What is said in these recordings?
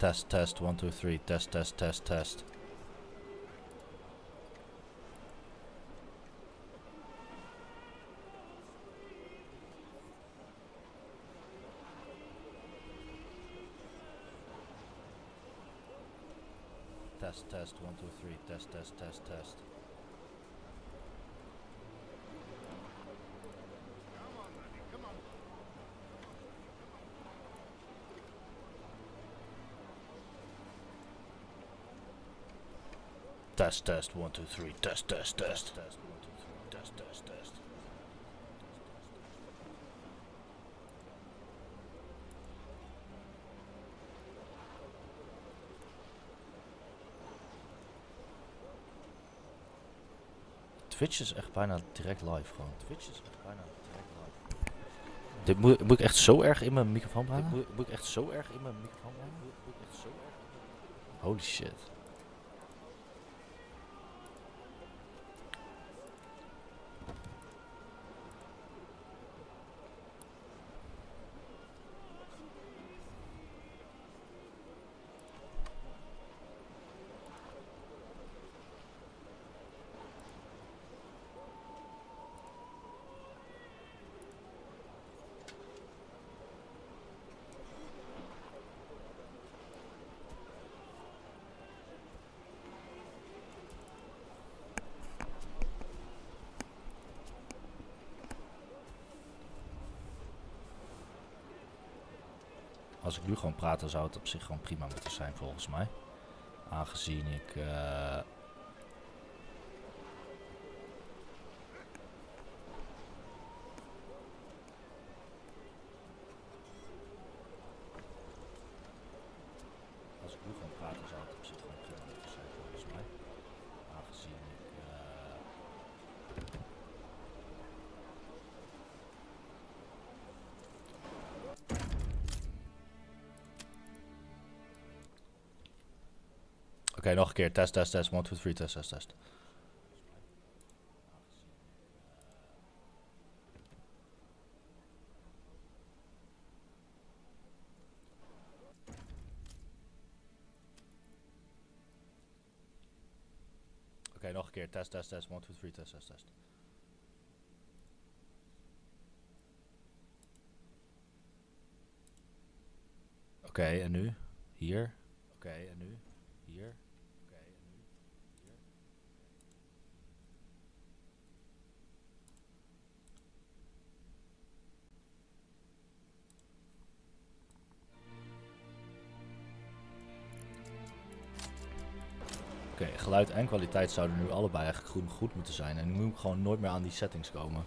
Test, test, 1, 2, 3, test, test, test, test. Test, test, 1, 2, 3, test, test, test, test. Test, test, 1, 2, 3, test, test, test. Test, 1, 2, 3, test, test, test. Twitch is echt bijna direct live gewoon. Twitch is echt bijna direct live. Dit moet ik echt zo erg in mijn microfoon praten? Moet ik echt zo erg in mijn microfoon praten? Moet ik echt zo erg in mijn... Holy shit. Als ik nu gewoon praat, dan zou het op zich gewoon prima moeten zijn volgens mij. Aangezien ik... Als ik nu gewoon praat, dan zou het op zich gewoon prima moeten zijn volgens mij. Aangezien ik... Oké, nog een keer. Test, test, test. 1, 2, 3, test, test, test. Oké, nog een keer. Test, test, test. 1, 2, 3, test, test, test. Oké, en nu? Hier. Oké, en nu? Hier. Oké, en nu? Hier. Oké, geluid en kwaliteit zouden nu allebei eigenlijk goed moeten zijn. En nu moet ik gewoon nooit meer aan die settings komen.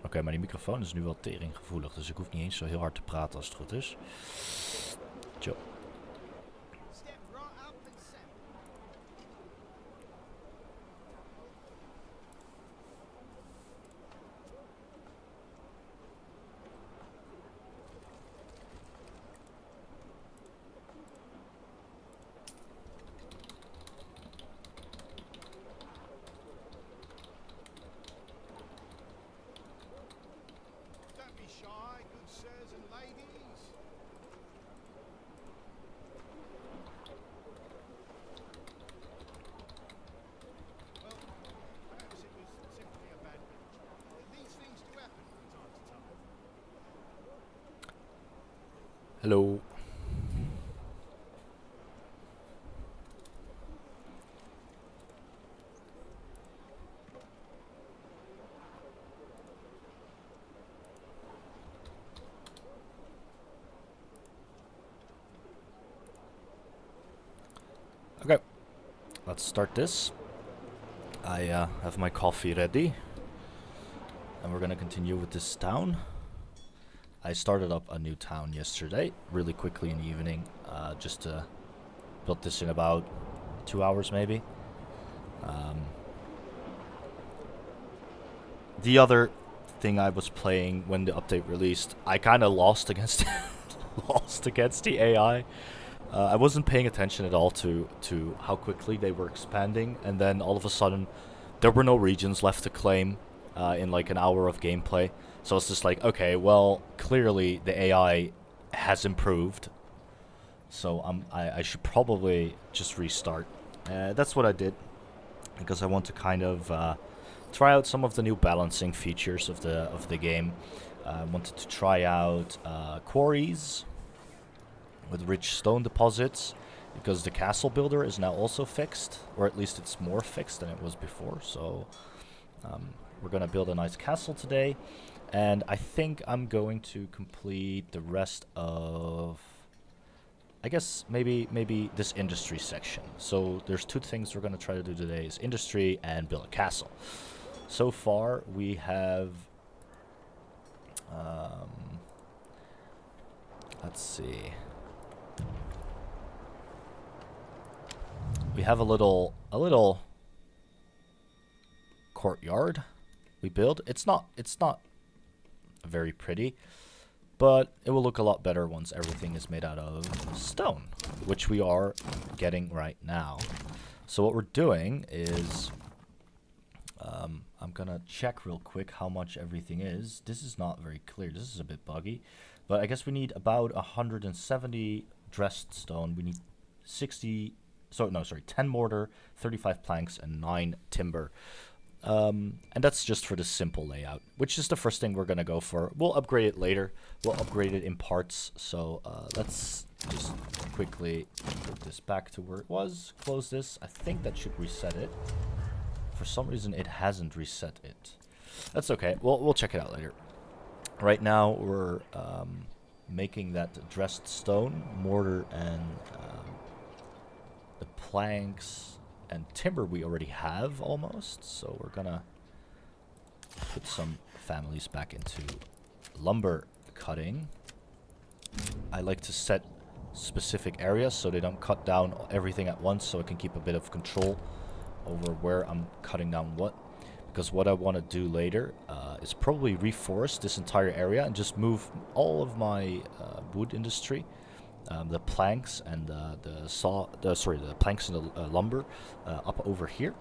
Oké, maar die microfoon is nu wel teringgevoelig, dus ik hoef niet eens zo heel hard te praten als het goed is. Tjo. Hallo. let's start this. I have my coffee ready, and we're gonna continue with this town. I started up a new town yesterday, really quickly in the evening, just to build this in about 2 hours maybe. The other thing I was playing when the update released, I kind of lost against lost against the AI. I wasn't paying attention at all to how quickly they were expanding, and then all of a sudden, there were no regions left to claim in like an hour of gameplay. So it's just like, okay, well, clearly the AI has improved, so I should probably just restart. That's what I did, because I want to kind of try out some of the new balancing features of the game. I wanted to try out quarries with rich stone deposits, because the castle builder is now also fixed, or at least it's more fixed than it was before. So we're gonna build a nice castle today, and I think I'm going to complete the rest of, I guess maybe this industry section. So there's two things we're gonna try to do today: is industry and build a castle. So far we have let's see. We have a little courtyard we build. It's not very pretty, but it will look a lot better once everything is made out of stone, which we are getting right now. So what we're doing is I'm gonna check real quick how much everything is. This is not very clear. This is a bit buggy, but I guess we need about 170 dressed stone. We need 10 mortar, 35 planks, and 9 timber. And that's just for the simple layout, which is the first thing we're gonna go for. We'll upgrade it later. We'll upgrade it in parts. So let's just quickly put this back to where it was. Close this. I think that should reset it. For some reason, it hasn't reset it. That's okay. We'll check it out later. Right now, we're making that dressed stone, mortar, and the planks and timber we already have almost. So we're gonna put some families back into lumber cutting. I like to set specific areas so they don't cut down everything at once, so I can keep a bit of control over where I'm cutting down what. Because what I want to do later is probably reforest this entire area and just move all of my wood industry, the planks and the planks and the lumber up over here.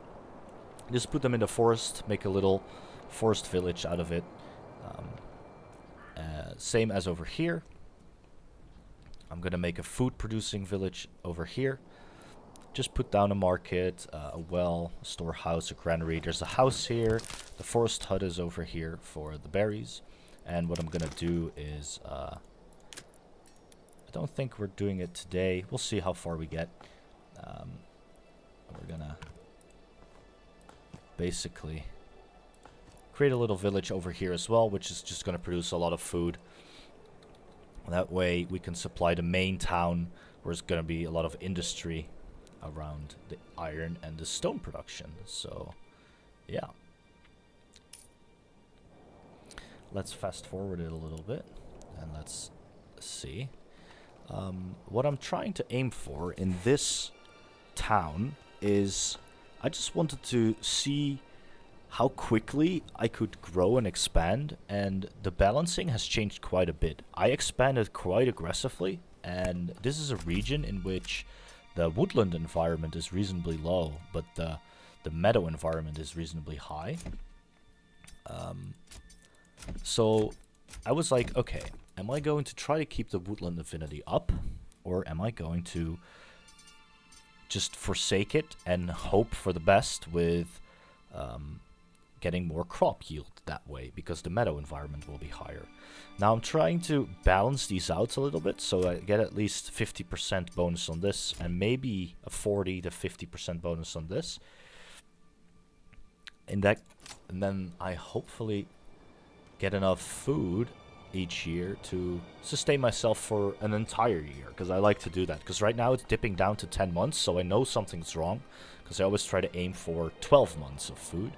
Just put them in the forest, make a little forest village out of it. Same as over here. I'm gonna make a food producing village over here. Just put down a market, a well, a storehouse, a granary. There's a house here. The forest hut is over here for the berries. And what I'm gonna do is, I don't think we're doing it today. We'll see how far we get. We're gonna basically create a little village over here as well, which is just gonna produce a lot of food. That way we can supply the main town, where it's gonna be a lot of industry around the iron and the stone production. So yeah, let's fast forward it a little bit and let's see. What I'm trying to aim for in this town is, I just wanted to see how quickly I could grow and expand, and the balancing has changed quite a bit. I expanded quite aggressively, and this is a region in which the woodland environment is reasonably low, but the meadow environment is reasonably high. So I was like, okay, am I going to try to keep the woodland affinity up, or am I going to just forsake it and hope for the best with getting more crop yield that way, because the meadow environment will be higher. Now I'm trying to balance these out a little bit, so I get at least 50% bonus on this, and maybe a 40 to 50% bonus on this. And then I hopefully get enough food each year to sustain myself for an entire year, because I like to do that. Because right now it's dipping down to 10 months, so I know something's wrong, because I always try to aim for 12 months of food.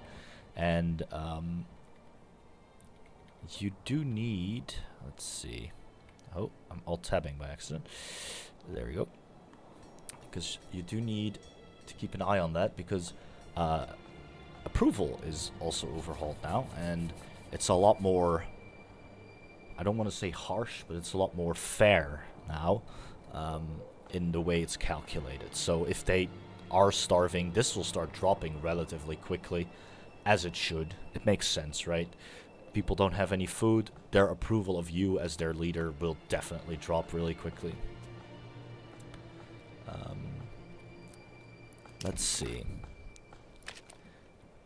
And you do need, let's see, oh, I'm alt-tabbing by accident. There we go. Because you do need to keep an eye on that, because approval is also overhauled now, and it's a lot more, I don't want to say harsh, but it's a lot more fair now in the way it's calculated. So if they are starving, this will start dropping relatively quickly, as it should. It makes sense, right? People don't have any food, their approval of you as their leader will definitely drop really quickly. Let's see.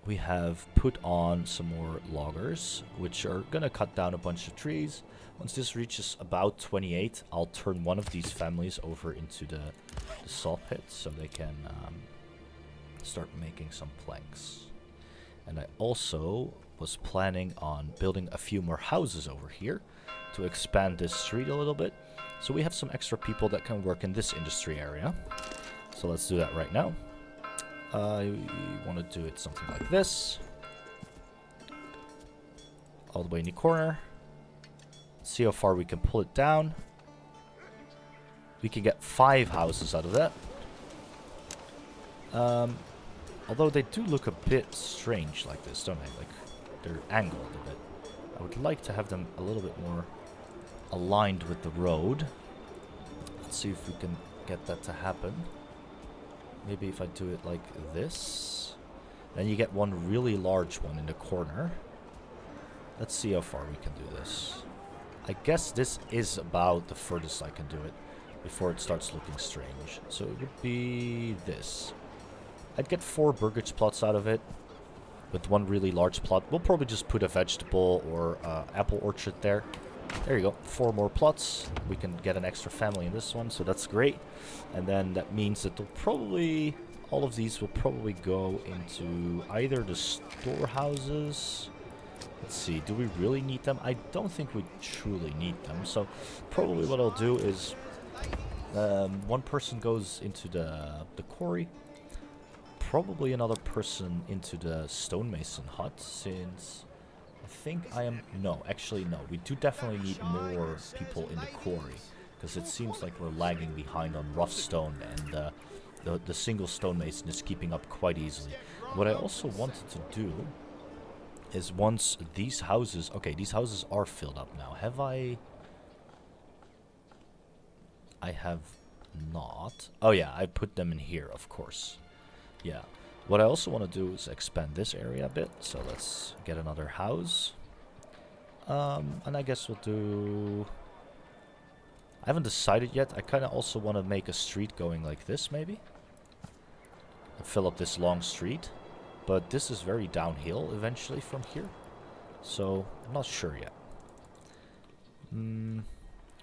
We have put on some more loggers, which are gonna cut down a bunch of trees. Once this reaches about 28, I'll turn one of these families over into the saw pit, so they can start making some planks. And I also was planning on building a few more houses over here to expand this street a little bit, so we have some extra people that can work in this industry area. So let's do that right now. I want to do it something like this. All the way in the corner. See how far we can pull it down. We can get 5 houses out of that. Although they do look a bit strange like this, don't they? Like, they're angled a bit. I would like to have them a little bit more aligned with the road. Let's see if we can get that to happen. Maybe if I do it like this. Then you get one really large one in the corner. Let's see how far we can do this. I guess this is about the furthest I can do it before it starts looking strange. So it would be this. I'd get 4 burgage plots out of it with one really large plot. We'll probably just put a vegetable or apple orchard there. There you go, 4 more plots. We can get an extra family in this one, so that's great. And then that means that they'll probably, all of these will probably go into either the storehouses. Let's see, do we really need them? I don't think we truly need them. So probably what I'll do is one person goes into the quarry. Probably another person into the stonemason hut, since I think I am... No, actually no. We do definitely need more people in the quarry, because it seems like we're lagging behind on rough stone, and the single stonemason is keeping up quite easily. What I also wanted to do is once these houses... Okay, these houses are filled up now. Have I... I have not. Oh yeah, I put them in here, of course. Yeah. What I also want to do is expand this area a bit. So let's get another house. And I guess we'll do... I haven't decided yet. I kind of also want to make a street going like this, maybe. And fill up this long street. But this is very downhill eventually from here. So, I'm not sure yet.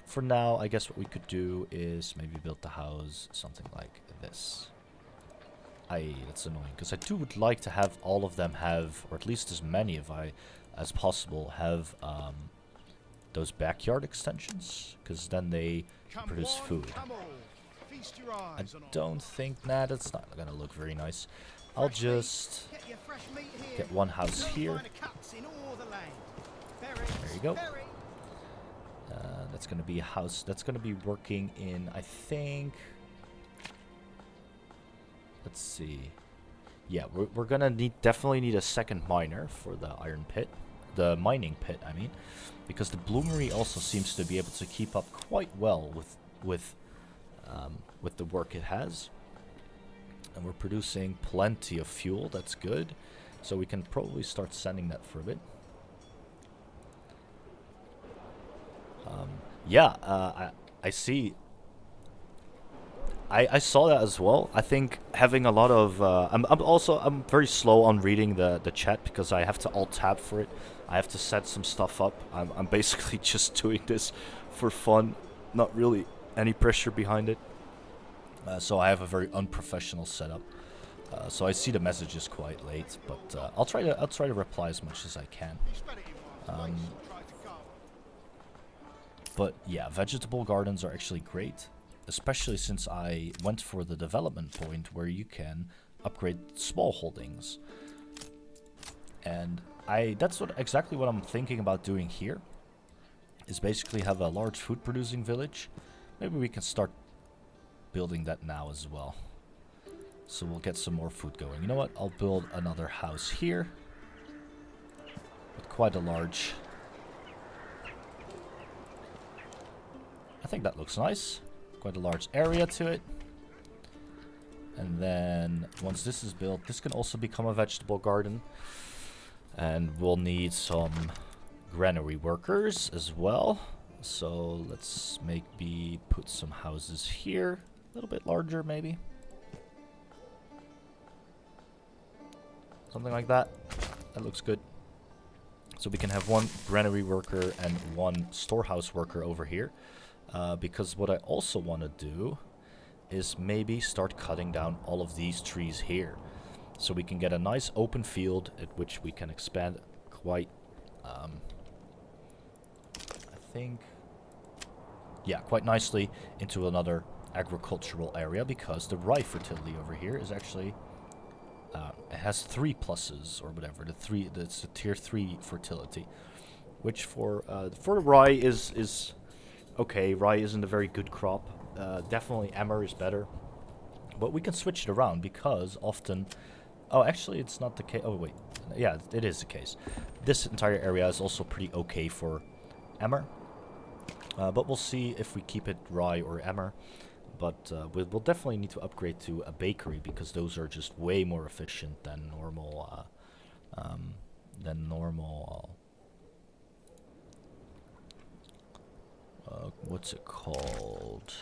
For now, I guess what we could do is maybe build the house something like this. That's annoying, because I would like to have all of them have, or at least as many as possible, have those backyard extensions, because then they produce food. I don't think, nah, that's not gonna look very nice. I'll just get one house here. There you go. That's gonna be a house that's gonna be working in, I think... Let's see. Yeah, we're gonna definitely need a second miner for the iron pit. The mining pit, I mean. Because the bloomery also seems to be able to keep up quite well with the work it has. And we're producing plenty of fuel, that's good. So we can probably start sending that for a bit. I see. I saw that as well. I think having a lot of... I'm very slow on reading the chat because I have to alt-tab for it. I have to set some stuff up. I'm basically just doing this for fun. Not really any pressure behind it. So I have a very unprofessional setup. So I see the messages quite late, but I'll try to reply as much as I can. But yeah, vegetable gardens are actually great, especially since I went for the development point where you can upgrade small holdings. And that's exactly what I'm thinking about doing here, is basically have a large food producing village. Maybe we can start building that now as well. So we'll get some more food going. You know what? I'll build another house here. With quite a large... I think that looks nice. Quite a large area to it. And then once this is built, this can also become a vegetable garden. And we'll need some granary workers as well. So let's maybe put some houses here. A little bit larger maybe. Something like that. That looks good. So we can have one granary worker and one storehouse worker over here. Because what I also want to do is maybe start cutting down all of these trees here. So we can get a nice open field at which we can expand quite, I think, yeah, quite nicely into another agricultural area, because the rye fertility over here is actually, it has 3 pluses or whatever. That's a tier 3 fertility, which for the rye is okay. Rye isn't a very good crop. Definitely emmer is better, but we can switch it around because often. Oh, actually, it's not the case. Oh, wait. Yeah, it is the case. This entire area is also pretty okay for emmer. But we'll see if we keep it rye or emmer. But we'll definitely need to upgrade to a bakery, because those are just way more efficient than normal. What's it called?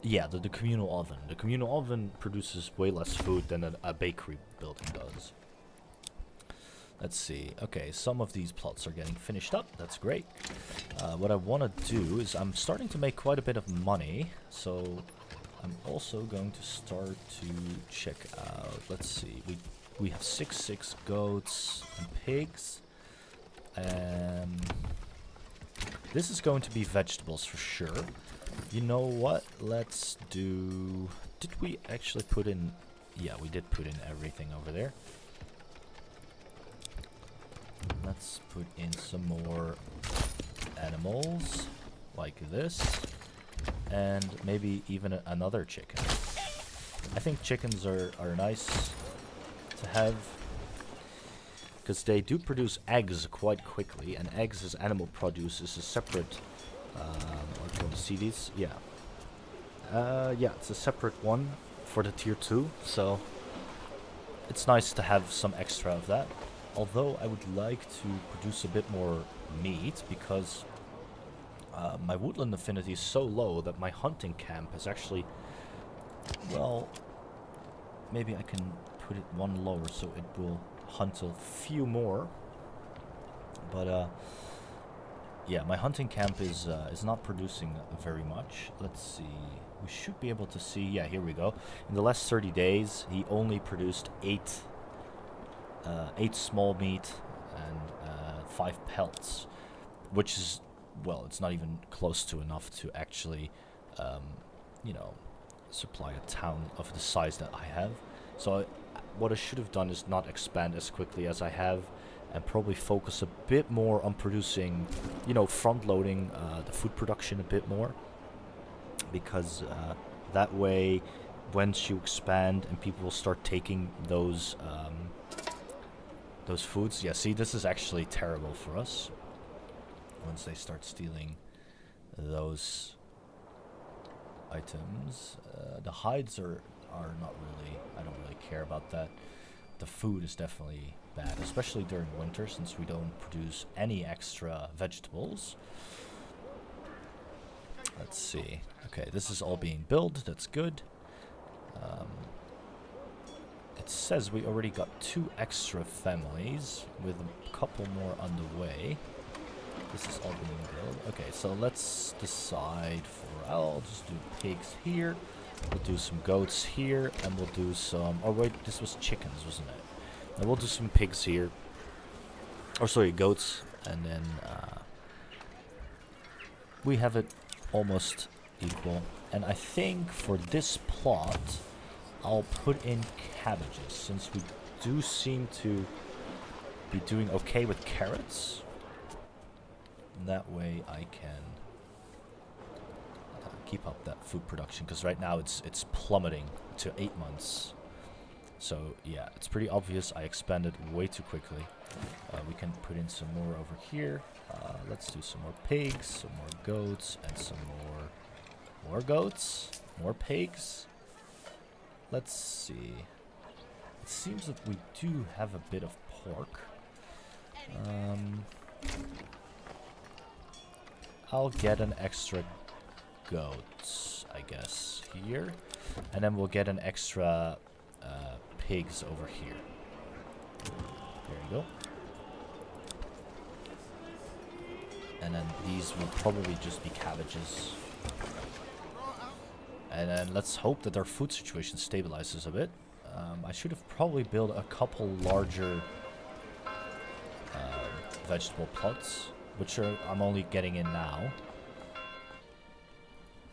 Yeah, the communal oven. The communal oven produces way less food than a bakery building does. Let's see. Okay, some of these plots are getting finished up. That's great. What I want to do is I'm starting to make quite a bit of money. So I'm also going to start to check out. Let's see. We have 6 goats and pigs. This is going to be vegetables for sure. You know what? Let's do... Did we actually put in... Yeah, we did put in everything over there. Let's put in some more animals, like this. And maybe even another chicken. I think chickens are nice to have, because they do produce eggs quite quickly, and eggs as animal produce is a separate... do you want to see these? Yeah. Yeah, it's a separate one for the tier 2, so it's nice to have some extra of that. Although I would like to produce a bit more meat, because my woodland affinity is so low that my hunting camp is actually... Well, maybe I can put it one lower so it will hunt a few more. But yeah, my hunting camp is not producing very much. Let's see. We should be able to see. Yeah, here we go. In the last 30 days, he only produced 8 small meat and 5 pelts, which is, well, it's not even close to enough to actually, you know, supply a town of the size that I have. So what I should have done is not expand as quickly as I have, and probably focus a bit more on producing, you know, front-loading the food production a bit more. Because that way, once you expand and people will start taking those foods... Yeah, see, this is actually terrible for us. Once they start stealing those items. The hides are not really... I don't really care about that. The food is definitely bad, especially during winter, since we don't produce any extra vegetables. Let's see. Okay, this is all being built. That's good. It says we already got 2 extra families, with a couple more on the way. This is all being built. Okay, so let's decide for... I'll just do pigs here. We'll do some goats here, and we'll do some... Oh wait, this was chickens, wasn't it? And we'll do some pigs here. Or sorry, goats. and then we have it almost equal. And I think for this plot, I'll put in cabbages, since we do seem to be doing okay with carrots. And that way I can keep up that food production, because right now it's plummeting to 8 months. So yeah, it's pretty obvious I expanded way too quickly. We can put in some more over here. Let's do some more pigs, some more goats, and some more goats, more pigs. Let's see. It seems that we do have a bit of pork. I'll get an extra goat, I guess, here. And then we'll get an extra pigs over here. There you go. And then these will probably just be cabbages. And then let's hope that our food situation stabilizes a bit. I should have probably built a couple larger vegetable plots, which I'm only getting in now.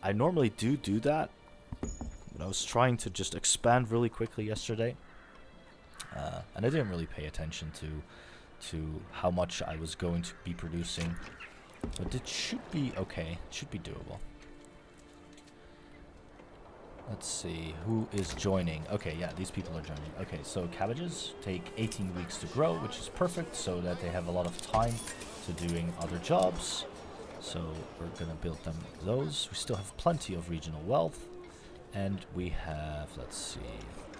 I normally do that, but I was trying to just expand really quickly yesterday, and I didn't really pay attention to how much I was going to be producing, but it should be okay. It should be doable. Let's see, who is joining? Okay, yeah, these people are joining. Okay, so cabbages take 18 weeks to grow, which is perfect, so that they have a lot of time to doing other jobs. So we're gonna build them those. We still have plenty of regional wealth, and we have, let's see,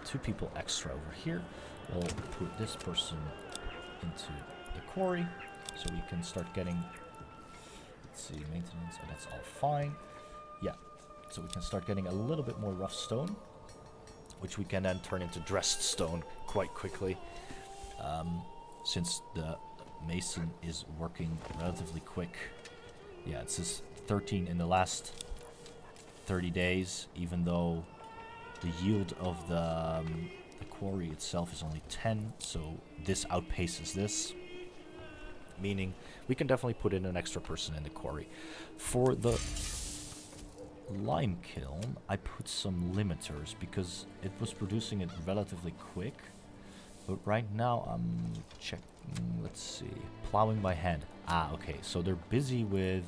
2 people extra over here. We'll put this person into the quarry, so we can start getting, let's see, maintenance, and that's all fine. Yeah. So we can start getting a little bit more rough stone, which we can then turn into dressed stone quite quickly, since the mason is working relatively quick. Yeah, it says 13 in the last 30 days, even though the yield of the quarry itself is only 10, so this outpaces this, meaning we can definitely put in an extra person in the quarry. For the lime kiln, I put some limiters because it was producing it relatively quick, but right now I'm checking, let's see, plowing by hand. Okay, so they're busy with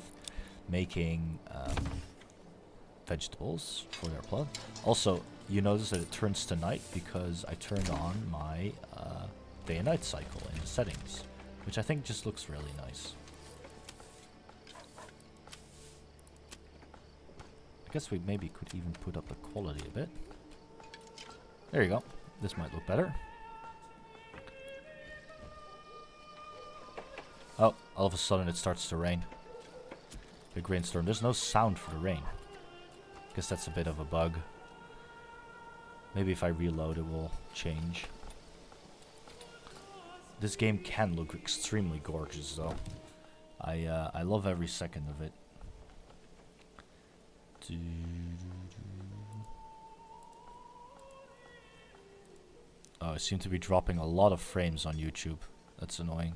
making vegetables for their plot. Also, you notice that it turns to night because I turned on my day and night cycle in the settings, which I think just looks really nice. I guess we maybe could even put up the quality a bit. There you go. This might look better. Oh, all of a sudden it starts to rain. Big rainstorm. There's no sound for the rain. Guess that's a bit of a bug. Maybe if I reload it will change. This game can look extremely gorgeous though. I love every second of it. Oh, I seem to be dropping a lot of frames on YouTube. That's annoying.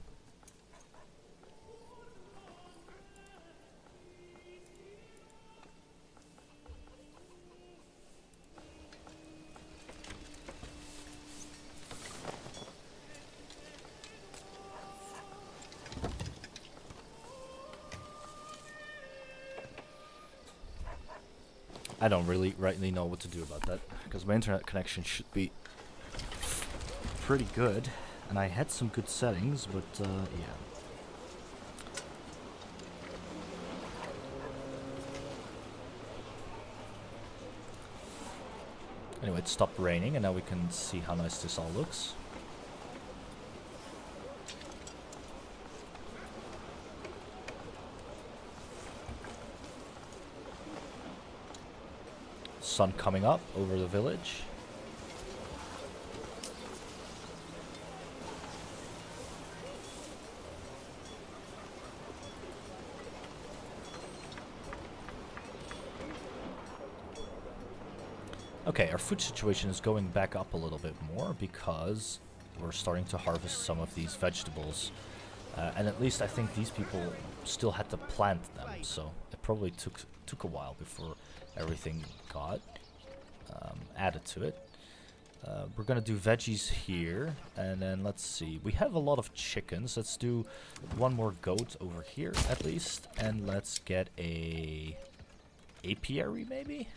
I don't really rightly know what to do about that, because my internet connection should be pretty good, and I had some good settings, but yeah. Anyway, it stopped raining, and now we can see how nice this all looks. Sun coming up over the village. Okay, our food situation is going back up a little bit more because we're starting to harvest some of these vegetables. And at least I think these people still had to plant them, so it probably took a while before everything got added to it. We're gonna do veggies here, and then let's see. We have a lot of chickens. Let's do one more goat over here at least, and let's get a apiary maybe.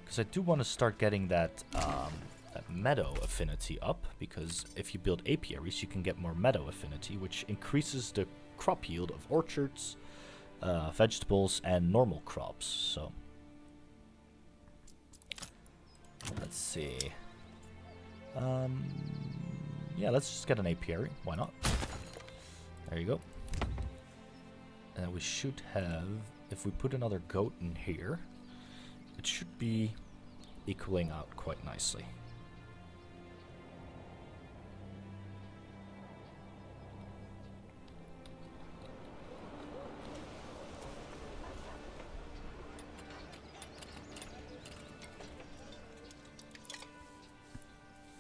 Because I do want to start getting that that meadow affinity up, because if you build apiaries, you can get more meadow affinity, which increases the crop yield of orchards, vegetables, and normal crops. So let's see. Yeah, let's just get an apiary. Why not? There you go. And we should have, if we put another goat in here, it should be equaling out quite nicely.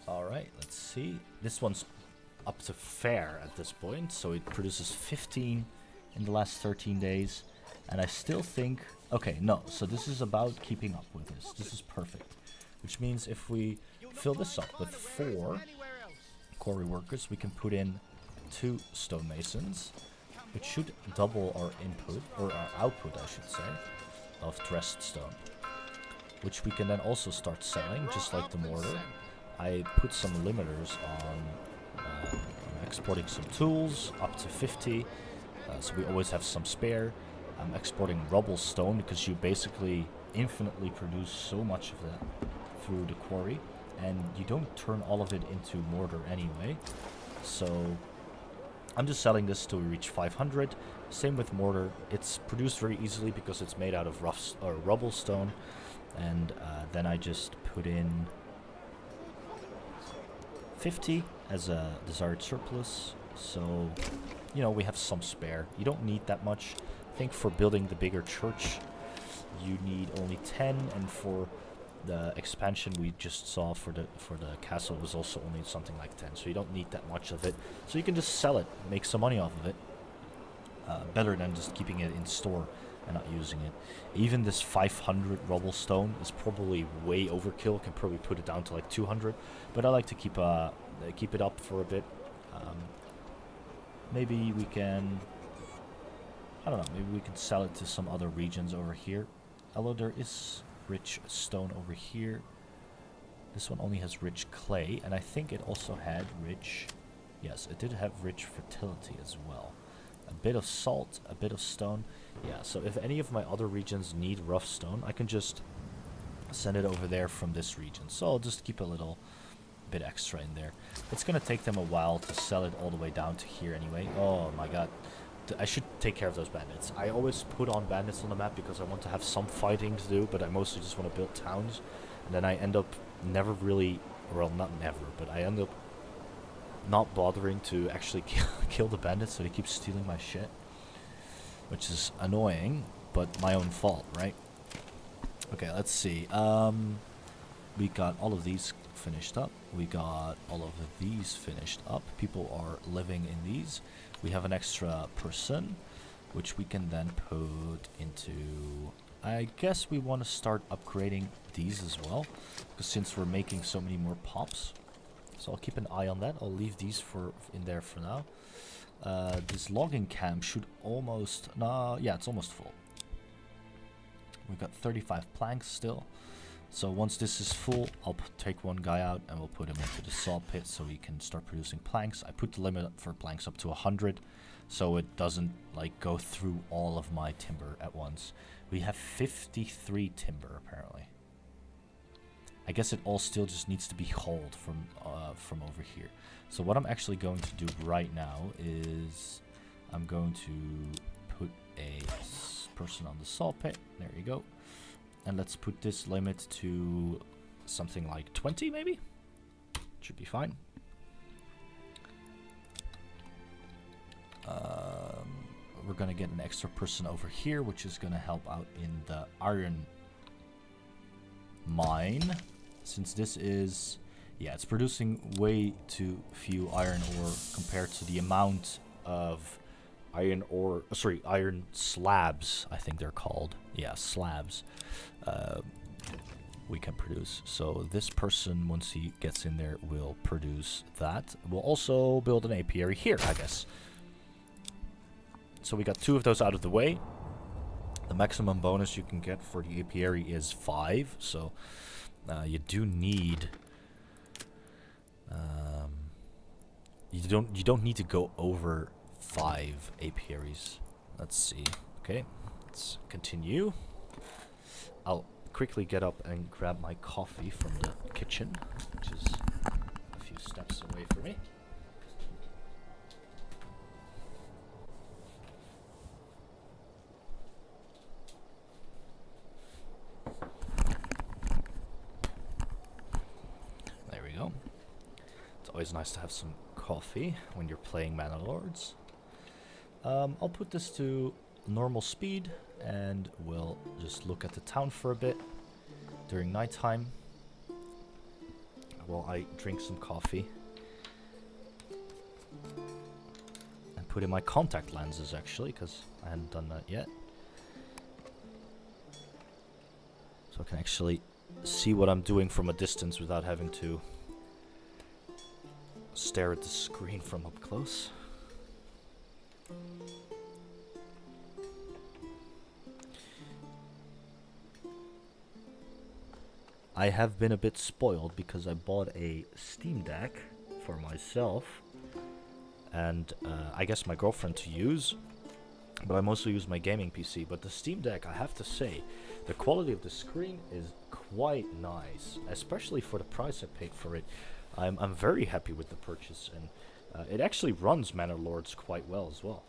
Alright, let's see. This one's up to fair at this point, so it produces 15 in the last 13 days. And I still think... Okay, no, so this is about keeping up with this. This is perfect. Which means if we fill this up with 4 quarry workers, we can put in 2 stonemasons, which should double our input, or our output I should say, of dressed stone. Which we can then also start selling, just like the mortar. I put some limiters on exporting some tools, up to 50, so we always have some spare. I'm exporting rubble stone because you basically infinitely produce so much of that through the quarry, and you don't turn all of it into mortar anyway. So I'm just selling this till we reach 500. Same with mortar. It's produced very easily because it's made out of rubble stone, and then I just put in 50 as a desired surplus. So, you know, we have some spare. You don't need that much. I think for building the bigger church, you need only 10, and for the expansion we just saw for the castle was also only something like 10. So you don't need that much of it. So you can just sell it, make some money off of it. Better than just keeping it in store and not using it. Even this 500 rubble stone is probably way overkill. Can probably put it down to like 200, but I like to keep it up for a bit. Maybe we can, I don't know, maybe we can sell it to some other regions over here. Although there is rich stone over here. This one only has rich clay, and I think it also had rich, yes, it did have rich fertility as well. A bit of salt, a bit of stone. Yeah, so if any of my other regions need rough stone, I can just send it over there from this region. So I'll just keep a little bit extra in there. It's gonna take them a while to sell it all the way down to here anyway. Oh my god. I should take care of those bandits. I always put on bandits on the map because I want to have some fighting to do, but I mostly just want to build towns. And then I end up never really, well, not never, but I end up not bothering to actually kill the bandits, so they keep stealing my shit. Which is annoying, but my own fault, right? Okay, let's see. We got all of these finished up. We got all of these finished up. People are living in these. We have an extra person, which we can then put into... I guess we want to start upgrading these as well, because since we're making so many more pops. So I'll keep an eye on that. I'll leave these in there for now. This logging camp should almost... yeah, it's almost full. We've got 35 planks still. So once this is full, I'll take one guy out and we'll put him into the saw pit so he can start producing planks. I put the limit for planks up to 100, so it doesn't like go through all of my timber at once. We have 53 timber apparently. I guess it all still just needs to be hauled from over here. So what I'm actually going to do right now is I'm going to put a person on the saw pit. There you go. And let's put this limit to something like 20 maybe? Should be fine. We're gonna get an extra person over here, which is gonna help out in the iron mine. Since this is... Yeah, it's producing way too few iron ore compared to the amount of iron ore. Sorry, iron slabs. I think they're called. Yeah, slabs. We can produce. So this person, once he gets in there, will produce that. We'll also build an apiary here, I guess. So we got 2 of those out of the way. The maximum bonus you can get for the apiary is 5. So you do need. You don't need to go over 5 apiaries. Let's see. Okay, let's continue. I'll quickly get up and grab my coffee from the kitchen, which is a few steps away from me. There we go. It's always nice to have some coffee when you're playing Manor Lords. I'll put this to normal speed and we'll just look at the town for a bit during nighttime while I drink some coffee and put in my contact lenses actually, because I hadn't done that yet, so I can actually see what I'm doing from a distance without having to stare at the screen from up close. I have been a bit spoiled because I bought a Steam Deck for myself and I guess my girlfriend to use, but I mostly use my gaming PC. But the Steam Deck, I have to say, the quality of the screen is quite nice, especially for the price I paid for it. I'm very happy with the purchase, and it actually runs Manor Lords quite well as well.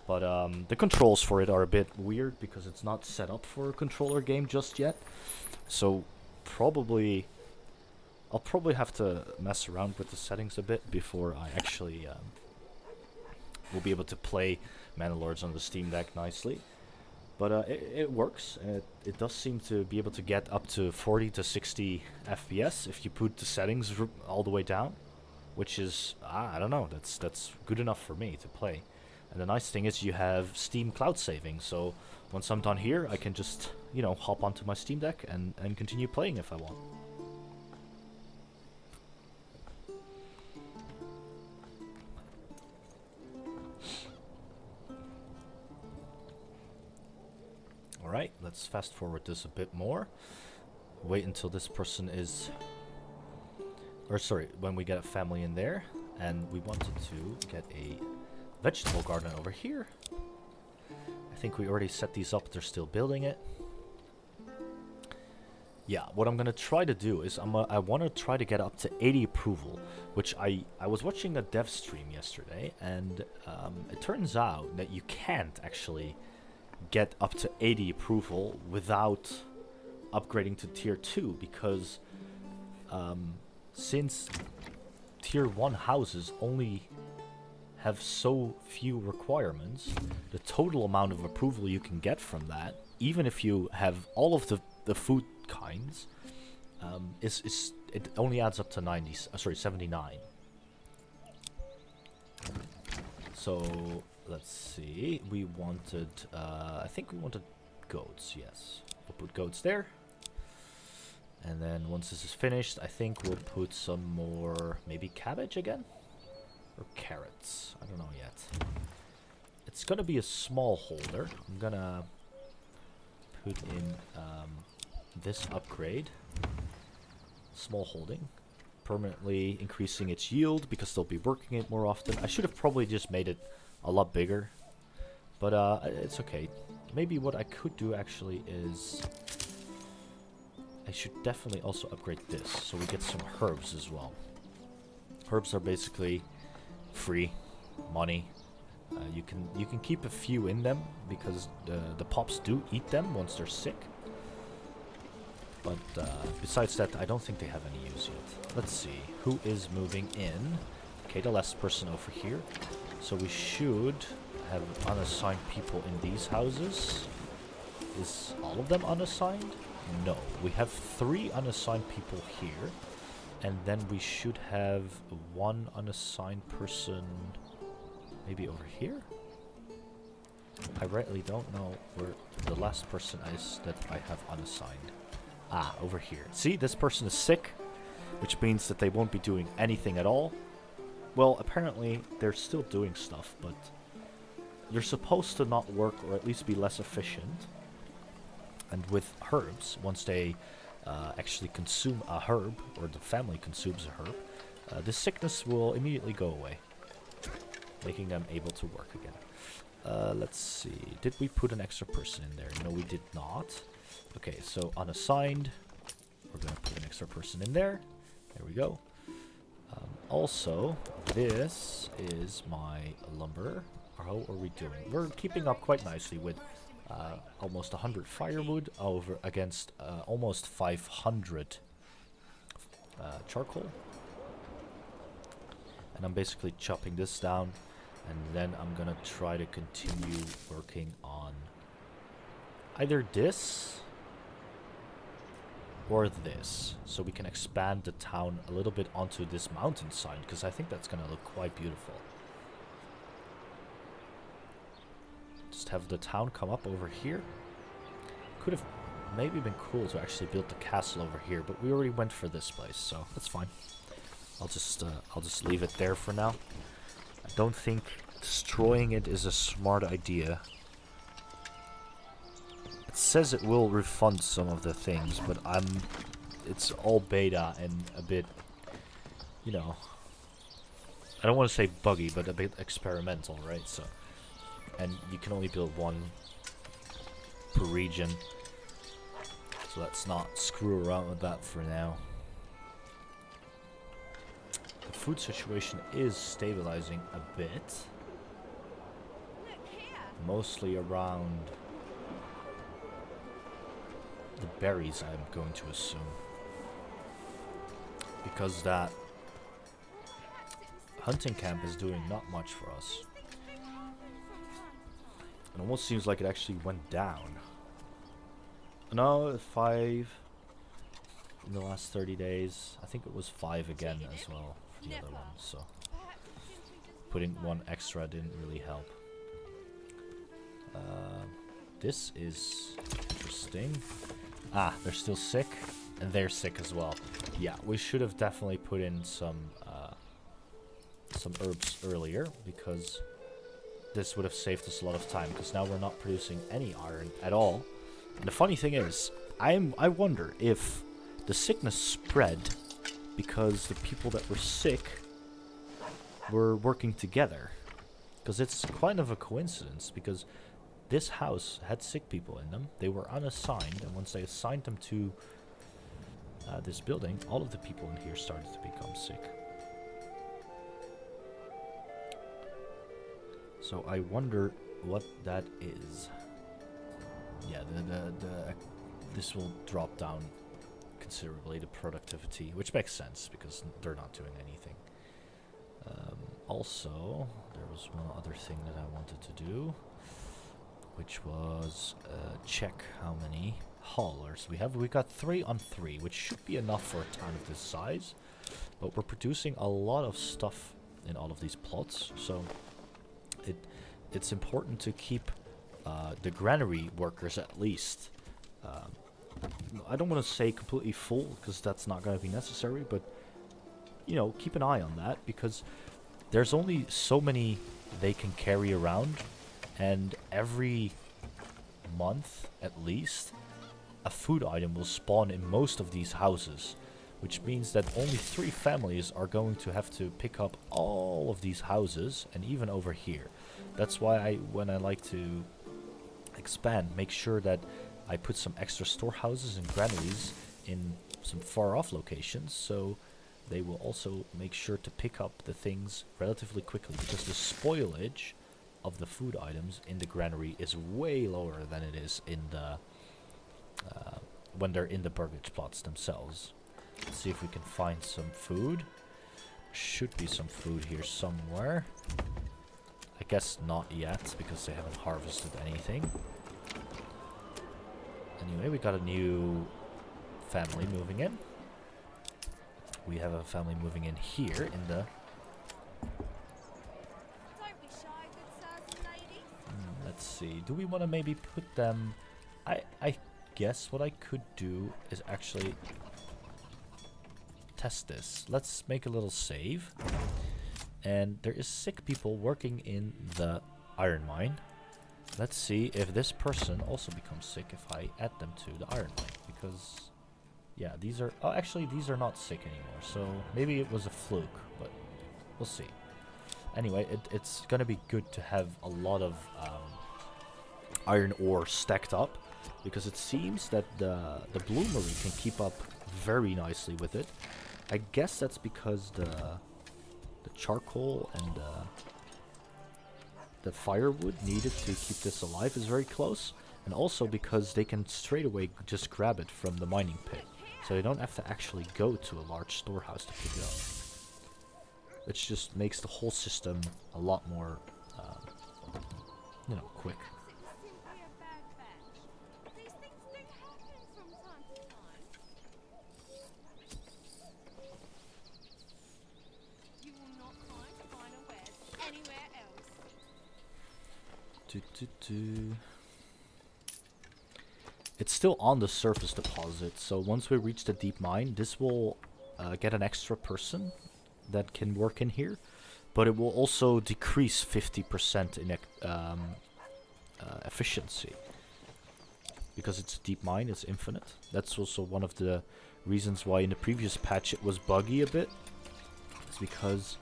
But the controls for it are a bit weird because it's not set up for a controller game just yet. So I'll probably have to mess around with the settings a bit before I actually will be able to play Manor Lords on the Steam Deck nicely. But it works. It does seem to be able to get up to 40 to 60 FPS if you put the settings all the way down, which is, I don't know, that's good enough for me to play. And the nice thing is you have Steam cloud saving, so once I'm done here, I can just, hop onto my Steam Deck and continue playing if I want. Alright, let's fast forward this a bit more. Wait until this person is... when we get a family in there. And we wanted to get a vegetable garden over here. I think we already set these up, they're still building it. Yeah, what I'm gonna try to do is I want to try to get up to 80 approval, which I was watching a dev stream yesterday, and it turns out that you can't actually get up to 80 approval without upgrading to tier 2, because since tier 1 houses only have so few requirements, the total amount of approval you can get from that, even if you have all of the food kinds, it only adds up to 79. So let's see, we wanted I think we wanted goats. Yes, we'll put goats there, and then once this is finished, I think we'll put some more, maybe cabbage again, or carrots, I don't know yet. It's gonna be a small holder. I'm gonna put in this upgrade, small holding, permanently increasing its yield because they'll be working it more often. I should have probably just made it a lot bigger, but it's okay. Maybe what I could do actually is I should definitely also upgrade this so we get some herbs as well. Herbs are basically free money. You can keep a few in them because the pops do eat them once they're sick. But besides that, I don't think they have any use yet. Let's see, who is moving in? Okay, the last person over here. So we should have unassigned people in these houses. Is all of them unassigned? No, we have 3 unassigned people here. And then we should have one unassigned person maybe over here? I rightly don't know where the last person is that I have unassigned. Ah, over here. See, this person is sick, which means that they won't be doing anything at all. Well, apparently they're still doing stuff, but they're supposed to not work or at least be less efficient. And with herbs, once they actually consume a herb, or the family consumes a herb, the sickness will immediately go away, making them able to work again. Let's see. Did we put an extra person in there? No, we did not. Okay, so unassigned. We're going to put an extra person in there. There we go. Also, this is my lumber. How are we doing? We're keeping up quite nicely with almost 100 firewood over against almost 500 charcoal. And I'm basically chopping this down, and then I'm gonna try to continue working on either this or this, so we can expand the town a little bit onto this mountainside, because I think that's gonna look quite beautiful. Just have the town come up over here. Could have maybe been cool to actually build the castle over here, but we already went for this place, so that's fine. I'll just leave it there for now. I don't think destroying it is a smart idea. It says it will refund some of the things, but it's all beta and a bit, you know, I don't want to say buggy, but a bit experimental, right? So, and you can only build one per region, so let's not screw around with that for now. The food situation is stabilizing a bit, mostly around the berries, I'm going to assume, because that hunting camp is doing not much for us. It almost seems like it actually went down. No, 5 in the last 30 days. I think it was 5 again as well for the other one, so putting one extra didn't really help. This is interesting. Ah, they're still sick, and they're sick as well. Yeah, we should have definitely put in some herbs earlier, because this would have saved us a lot of time, because now we're not producing any iron at all. And the funny thing is, I wonder if the sickness spread because the people that were sick were working together. Because it's kind of a coincidence, because this house had sick people in them. They were unassigned, and once they assigned them to this building, all of the people in here started to become sick. So I wonder what that is. Yeah, this will drop down considerably, the productivity, which makes sense because they're not doing anything. Also, there was one other thing that I wanted to do, which was check how many haulers we have. We got 3 on 3, which should be enough for a town of this size, but we're producing a lot of stuff in all of these plots, so it's important to keep the granary workers at least. I don't want to say completely full, because that's not going to be necessary, but you know, keep an eye on that, because there's only so many they can carry around, and every month at least a food item will spawn in most of these houses, which means that only 3 families are going to have to pick up all of these houses, and even over here. That's why when I like to expand, make sure that I put some extra storehouses and granaries in some far off locations, so they will also make sure to pick up the things relatively quickly, because the spoilage of the food items in the granary is way lower than it is in the when they're in the burgage plots themselves. Let's see if we can find some food. Should be some food here somewhere. I guess not yet, because they haven't harvested anything. Anyway, we got a new family moving in. we have a family moving in here in the... let's see. Do we want to maybe put them... I guess what I could do is actually test this. Let's make a little save. And there is sick people working in the iron mine. Let's see if this person also becomes sick if I add them to the iron mine. Because, yeah, these are... Oh, actually, these are not sick anymore. So maybe it was a fluke, but we'll see. Anyway, it's going to be good to have a lot of iron ore stacked up. Because it seems that the bloomery can keep up very nicely with it. I guess that's because the charcoal and the firewood needed to keep this alive is very close. And also because they can straight away just grab it from the mining pit. So they don't have to actually go to a large storehouse to pick it up. Which just makes the whole system a lot more, you know, quick. It's still on the surface deposit, so once we reach the deep mine, this will get an extra person that can work in here, but it will also decrease 50% in efficiency. Because it's a deep mine, it's infinite. That's also one of the reasons why in the previous patch it was buggy a bit. It's because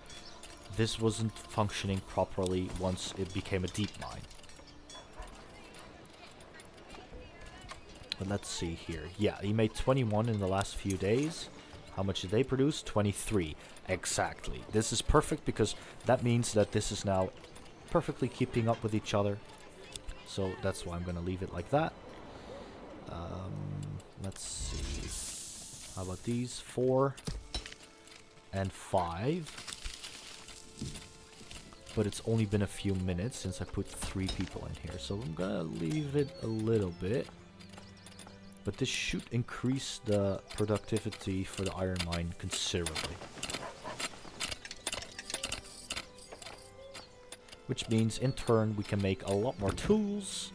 this wasn't functioning properly once it became a deep mine. But let's see here. Yeah, he made 21 in the last few days. How much did they produce? 23. Exactly. This is perfect because that means that this is now perfectly keeping up with each other. So that's why I'm going to leave it like that. Let's see. How about these? 4 and 5. But it's only been a few minutes since I put 3 people in here. So I'm going to leave it a little bit. But this should increase the productivity for the iron mine considerably. Which means in turn we can make a lot more tools.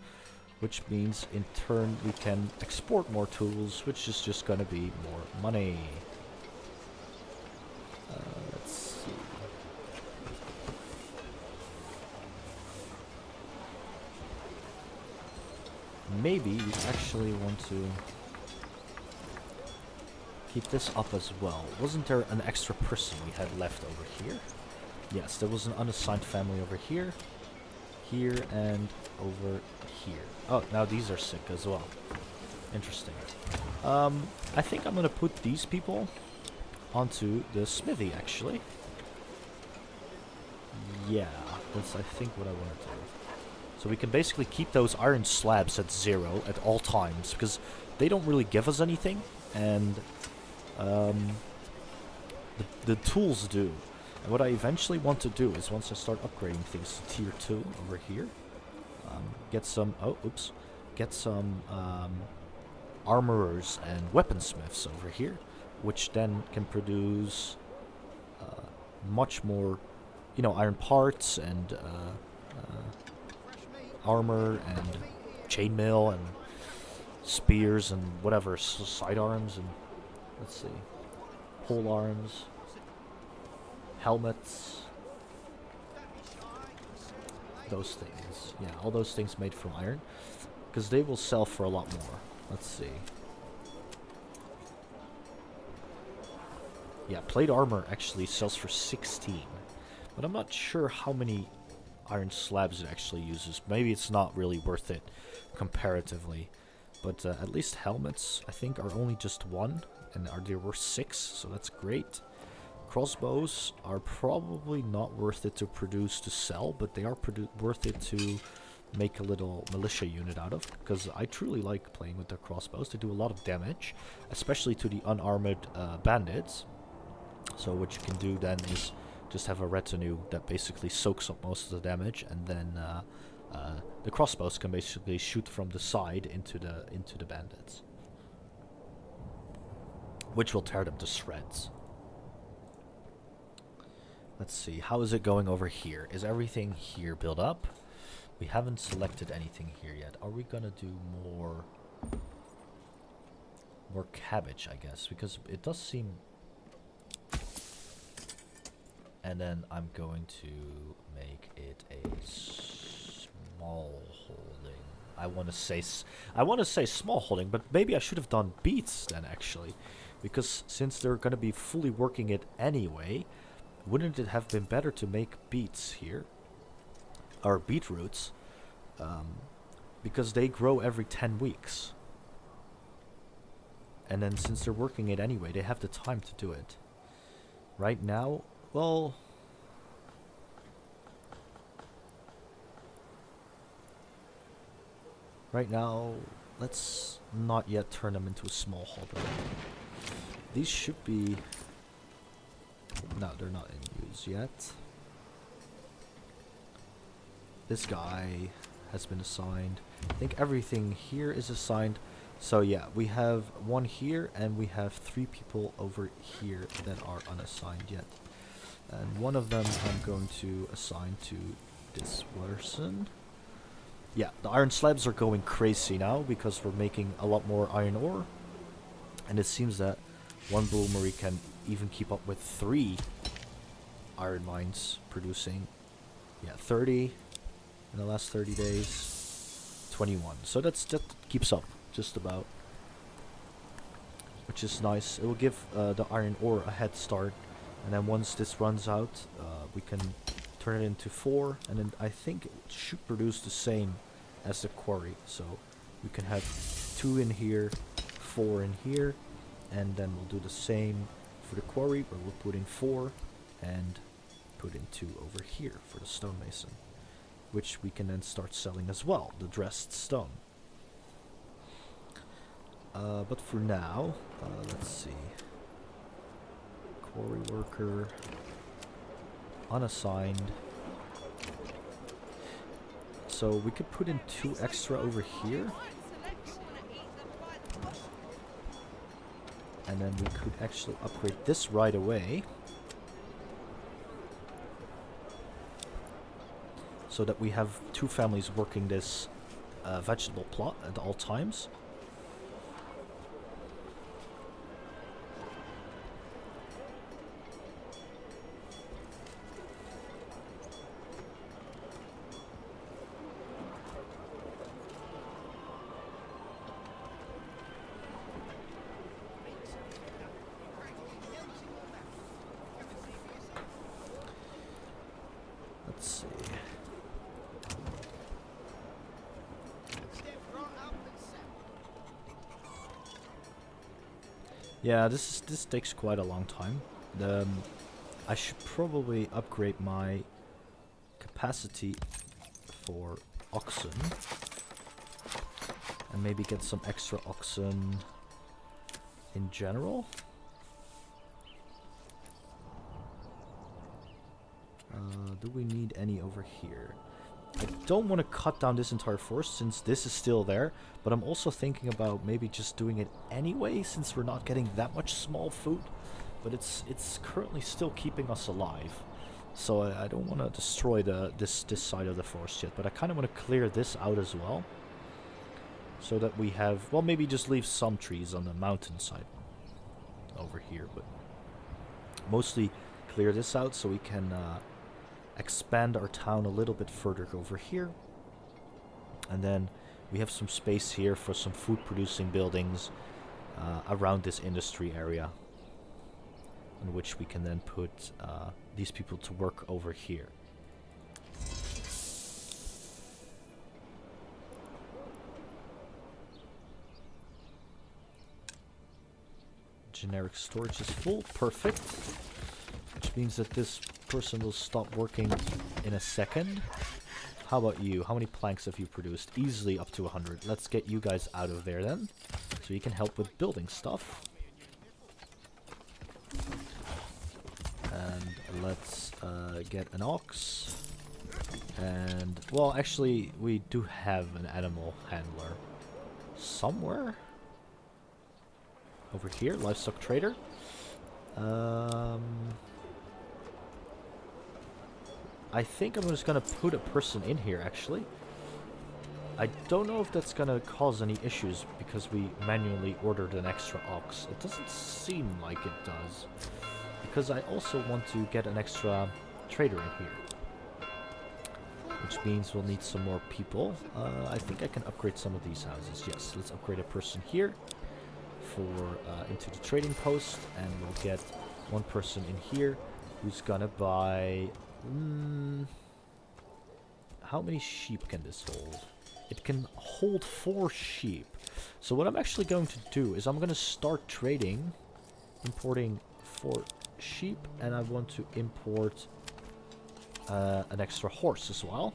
Which means in turn we can export more tools, which is just gonna be more money. Let's see. Maybe we actually want to keep this up as well. Wasn't there an extra person we had left over here? Yes, there was an unassigned family over here, here, and over here. Oh, now these are sick as well. Interesting. I think I'm gonna put these people onto the smithy, actually. Yeah, that's I think what I want to do. So we can basically keep those iron slabs at 0 at all times, because they don't really give us anything, and the tools do. And what I eventually want to do is, once I start upgrading things to tier 2 over here, get some, get some armorers and weaponsmiths over here, which then can produce much more, you know, iron parts and armor and chainmail and spears and whatever, sidearms and, let's see, pole arms, helmets, those things. Yeah, all those things made from iron, because they will sell for a lot more. Let's see. Yeah, plate armor actually sells for 16, but I'm not sure how many iron slabs it actually uses. Maybe it's not really worth it comparatively, but at least helmets I think are only just 1, and there were 6, so that's great. Crossbows are probably not worth it to produce to sell, but they are worth it to make a little militia unit out of, because I truly like playing with the crossbows. They do a lot of damage, especially to the unarmored bandits. So what you can do then is just have a retinue that basically soaks up most of the damage, and then the crossbows can basically shoot from the side into the bandits, which will tear them to shreds. Let's see, how is it going over here? Is everything here built up? We haven't selected anything here yet. Are we gonna do more cabbage, I guess? Because it does seem... And then I'm going to make it a small holding. I want to say small holding, but maybe I should have done beets then, actually. Because since they're going to be fully working it anyway, wouldn't it have been better to make beets here? Or beetroots. Because they grow every 10 weeks. And then since they're working it anyway, they have the time to do it. Right now, well... Right now, let's not yet turn them into a small holder. These should be... No, they're not in use yet. This guy has been assigned. I think everything here is assigned. So yeah, we have one here and we have 3 people over here that are unassigned yet. And one of them I'm going to assign to this person. Yeah, the iron slabs are going crazy now because we're making a lot more iron ore. And it seems that one bloomery can even keep up with 3 iron mines producing, yeah, 30 in the last 30 days, 21. So that keeps up just about, which is nice. It will give the iron ore a head start, and then once this runs out, we can turn it into 4, and then I think it should produce the same as the quarry. So we can have 2 in here, 4 in here, and then we'll do the same for the quarry, where we'll put in 4 and put in 2 over here for the stonemason, which we can then start selling as well, the dressed stone. But for now, let's see. Quarry worker, unassigned. So we could put in 2 extra over here. And then we could actually upgrade this right away. So that we have 2 families working this vegetable plot at all times. Let's see. Yeah, this takes quite a long time. I should probably upgrade my capacity for oxen and maybe get some extra oxen in general. Do we need any over here? I don't want to cut down this entire forest since this is still there, but I'm also thinking about maybe just doing it anyway since we're not getting that much small food, but it's currently still keeping us alive. So I don't want to destroy this side of the forest yet, but I kind of want to clear this out as well, so that we have, well, maybe just leave some trees on the mountainside over here, but mostly clear this out so we can expand our town a little bit further over here. And then we have some space here for some food producing buildings around this industry area, in which we can then put these people to work over here. Generic storage is full, perfect. Which means that this person will stop working in a second. How about you? How many planks have you produced? Easily up to 100. Let's get you guys out of there then, so you can help with building stuff. And let's get an ox. And, well, actually, we do have an animal handler somewhere. Over here, livestock trader. I think I'm just gonna put a person in here, actually. I don't know if that's gonna cause any issues because we manually ordered an extra ox. It doesn't seem like it does. Because I also want to get an extra trader in here. Which means we'll need some more people. I think I can upgrade some of these houses. Yes, let's upgrade a person here for into the trading post. And we'll get one person in here who's gonna buy... how many sheep can this hold? It can hold 4 sheep. So what I'm actually going to do is I'm going to start trading, importing 4 sheep, and I want to import an extra horse as well.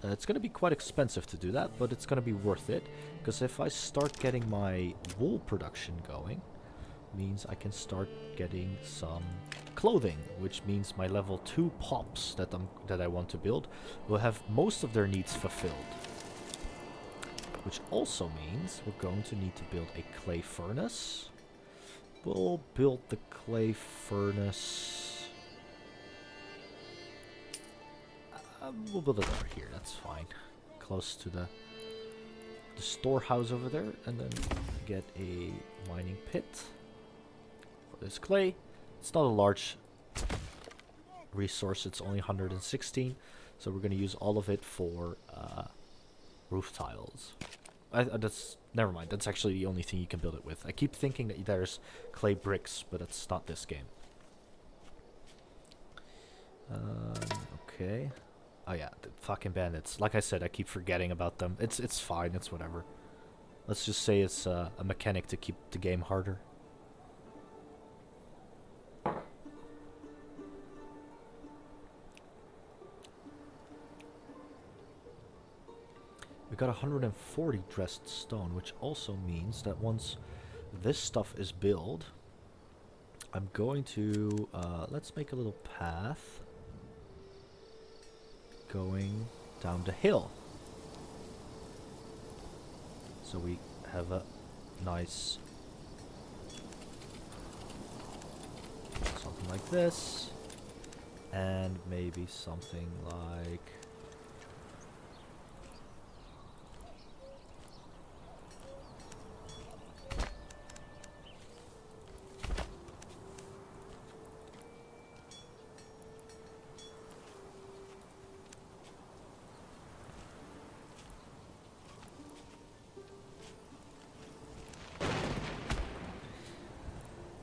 It's going to be quite expensive to do that, but it's going to be worth it, because if I start getting my wool production going, means I can start getting some clothing, which means my level 2 pops that I want to build will have most of their needs fulfilled. Which also means we're going to need to build a clay furnace. We'll build the clay furnace. We'll build it over here, that's fine. Close to the storehouse over there, and then get a mining pit. This clay, it's not a large resource, it's only 116, so we're going to use all of it for roof tiles. That's never mind, that's actually the only thing you can build it with. I keep thinking that there's clay bricks, but it's not this game. Okay. Oh yeah, the fucking bandits. Like I said, I keep forgetting about them. It's fine, it's whatever. Let's just say it's a mechanic to keep the game harder. We got 140 dressed stone, which also means that once this stuff is built, I'm going to, let's make a little path going down the hill. So we have a nice, something like this, and maybe something like,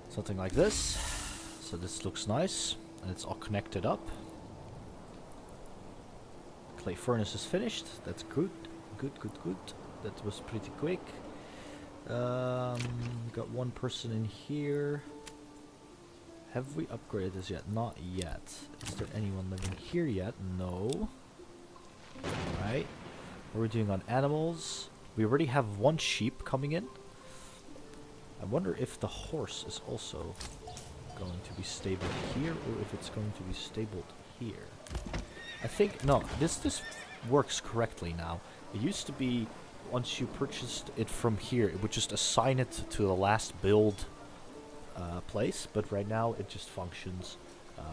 something like this. So this looks nice, and it's all connected up. Clay furnace is finished. That's good. Good. That was pretty quick. Got one person in here. Have we upgraded this yet? Not yet. Is there anyone living here yet? No. Alright. What are we doing on animals? We already have 1 sheep coming in. I wonder if the horse is also going to be stabled here, or if it's going to be stabled here. I think, no, this works correctly now. It used to be, once you purchased it from here, it would just assign it to the last build place, but right now it just functions.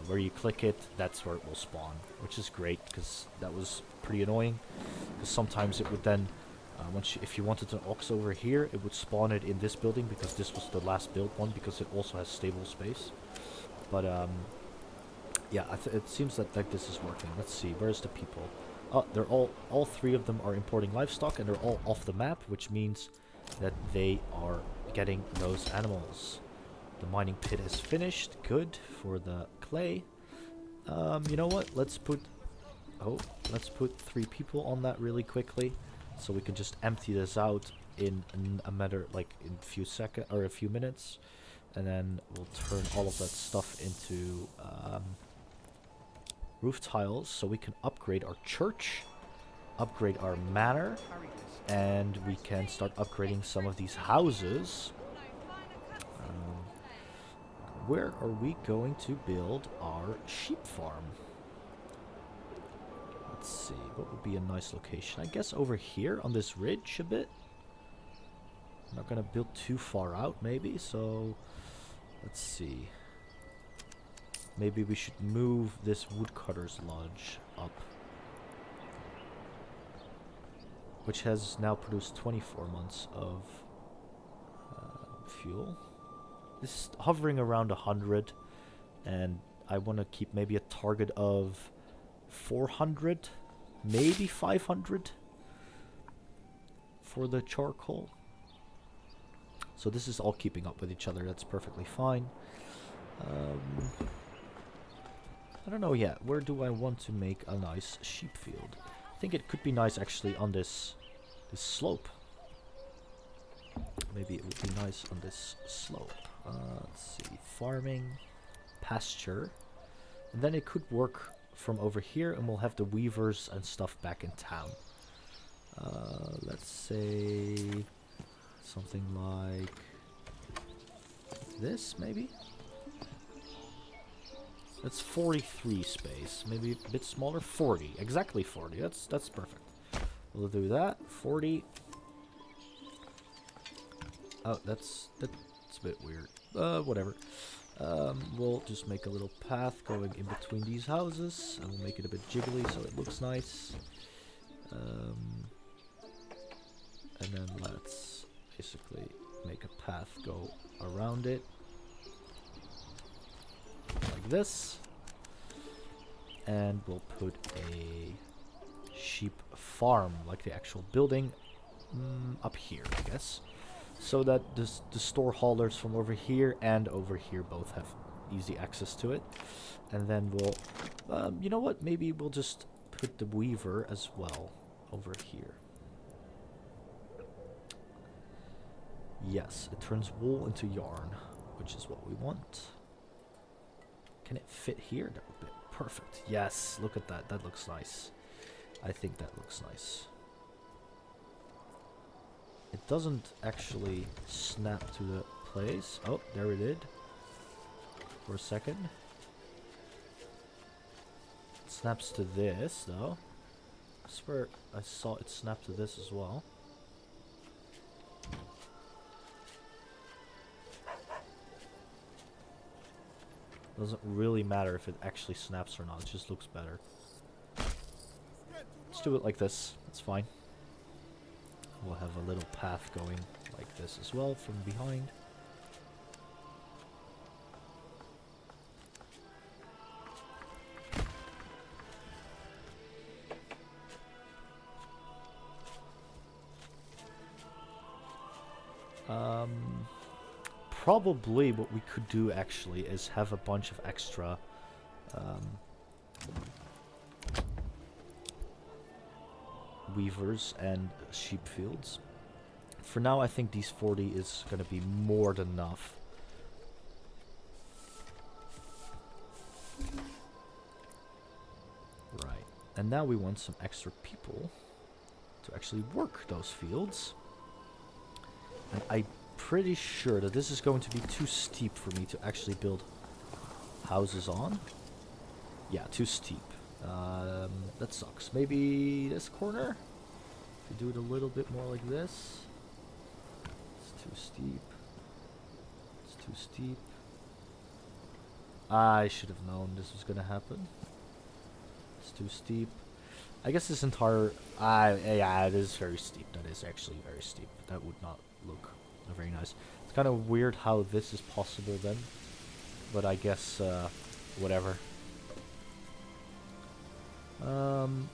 Where you click it, that's where it will spawn, which is great, because that was pretty annoying, because sometimes it would then, if you wanted an ox over here, it would spawn it in this building, because this was the last built one, because it also has stable space. But yeah, it seems that like this is working. Let's see, where's the people? Oh, they're all 3 of them are importing livestock, and they're all off the map, which means that they are getting those animals. The mining pit is finished. Good for the clay. You know what? Let's put 3 people on that really quickly, so we can just empty this out in a matter, like in a few seconds or a few minutes, and then we'll turn all of that stuff into roof tiles, so we can upgrade our church, upgrade our manor, and we can start upgrading some of these houses. Where are we going to build our sheep farm? Let's see, what would be a nice location? I guess over here on this ridge a bit. I'm not going to build too far out maybe, so let's see. Maybe we should move this woodcutter's lodge up. Which has now produced 24 months of fuel. This is hovering around 100. And I want to keep maybe a target of 400. Maybe 500. For the charcoal. So this is all keeping up with each other. That's perfectly fine. I don't know yet. Where do I want to make a nice sheep field? I think it could be nice actually on this slope. Maybe it would be nice on this slope. Let's see. Farming, pasture. And then it could work from over here and we'll have the weavers and stuff back in town. Let's say something like this maybe? That's 43 space. Maybe a bit smaller. 40. Exactly 40. That's perfect. We'll do that. 40. Oh, that's a bit weird. Whatever. We'll just make a little path going in between these houses. And we'll make it a bit jiggly so it looks nice. And then let's basically make a path go around it. Like this. And we'll put a sheep farm, like the actual building, up here, I guess. So that the store haulers from over here and over here both have easy access to it. And then we'll, you know what, maybe we'll just put the weaver as well over here. Yes, it turns wool into yarn, which is what we want. Can it fit here? That would be perfect. Yes, look at that. That looks nice. I think that looks nice. It doesn't actually snap to the place. Oh, there it did. For a second. It snaps to this, though. I swear I saw it snap to this as well. Doesn't really matter if it actually snaps or not. It just looks better. Let's do it like this. It's fine. We'll have a little path going like this as well from behind. Probably what we could do actually is have a bunch of extra weavers and sheep fields. For now I think these 40 is going to be more than enough. Right. And now we want some extra people to actually work those fields. And I'm pretty sure that this is going to be too steep for me to actually build houses on. Yeah, too steep. That sucks. Maybe this corner? If we do it a little bit more like this. It's too steep. It's too steep. I should have known this was going to happen. It's too steep. I guess this entire... yeah, it is very steep. That is actually very steep. That would not look very nice. It's kind of weird how this is possible then. But I guess, whatever.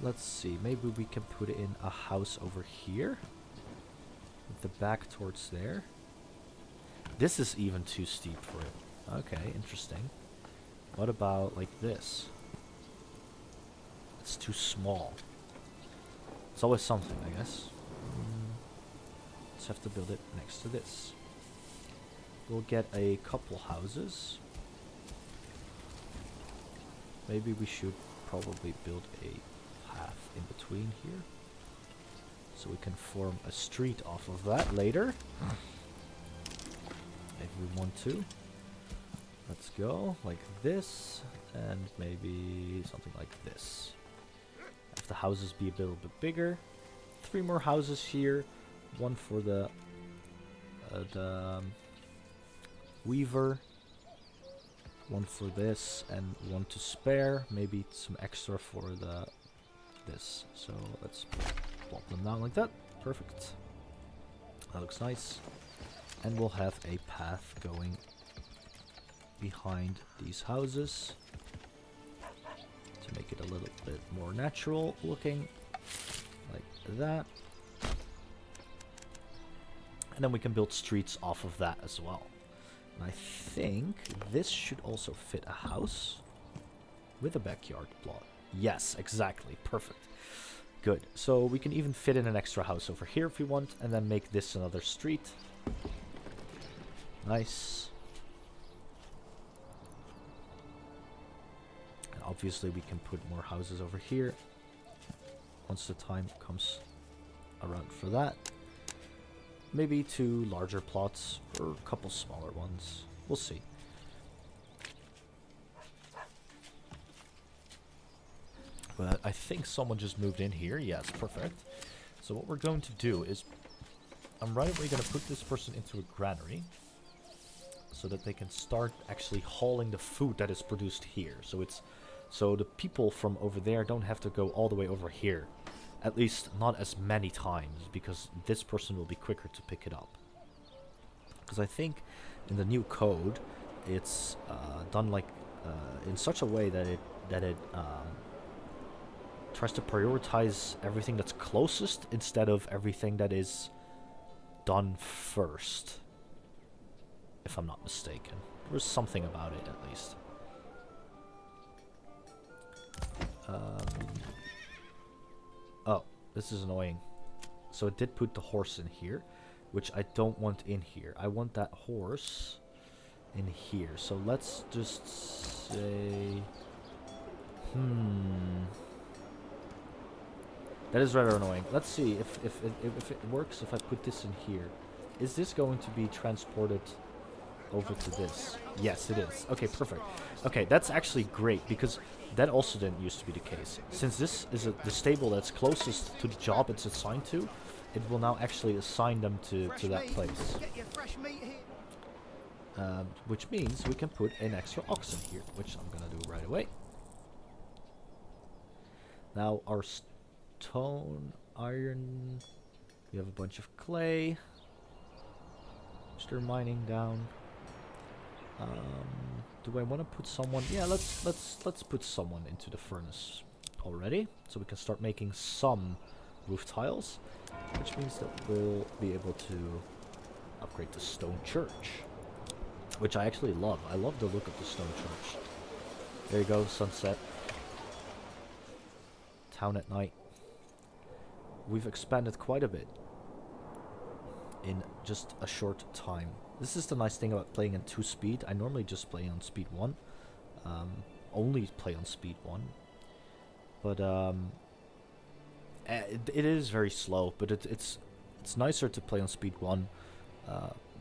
Let's see. Maybe we can put in a house over here. With the back towards there. This is even too steep for it. Okay, interesting. What about like this? It's too small. It's always something, I guess. Let's have to build it next to this. We'll get a couple houses. Maybe we should probably build a path in between here. So we can form a street off of that later. If we want to. Let's go like this. And maybe something like this. Have the houses be a little bit bigger. 3 more houses here. One for the weaver. One for this and one to spare. Maybe some extra for this. So let's plop them down like that. Perfect. That looks nice. And we'll have a path going behind these houses to make it a little bit more natural looking, like that. And then we can build streets off of that as well. And I think this should also fit a house with a backyard plot. Yes, exactly. Perfect. Good. So we can even fit in an extra house over here if we want, and then make this another street. Nice. And obviously we can put more houses over here once the time comes around for that. Maybe 2 larger plots or a couple smaller ones. We'll see. But I think someone just moved in here. Yes, perfect. So what we're going to do is I'm right away going to put this person into a granary so that they can start actually hauling the food that is produced here. So the people from over there don't have to go all the way over here. At least not as many times, because this person will be quicker to pick it up. Because I think in the new code, it's done like in such a way that it tries to prioritize everything that's closest instead of everything that is done first. If I'm not mistaken, there's something about it at least. Oh, this is annoying. So it did put the horse in here, which I don't want in here. I want that horse in here. So let's just say... That is rather annoying. Let's see if it works if I put this in here. Is this going to be transported over to this? Yes, it is. Okay, perfect. Okay, that's actually great, because that also didn't used to be the case. Since this is the stable that's closest to the job it's assigned to, it will now actually assign them to that place. Which means we can put an extra ox in here, which I'm gonna do right away. Now our stone, iron, we have a bunch of clay, which they're mining down. Do I want to put someone? Yeah, let's put someone into the furnace already, so we can start making some roof tiles, which means that we'll be able to upgrade the stone church, which I actually love. I love the look of the stone church. There you go, sunset. Town at night. We've expanded quite a bit in just a short time. This is the nice thing about playing in 2 speed. I normally just play on speed 1. Only play on speed 1. But it is very slow, but it's nicer to play on speed 1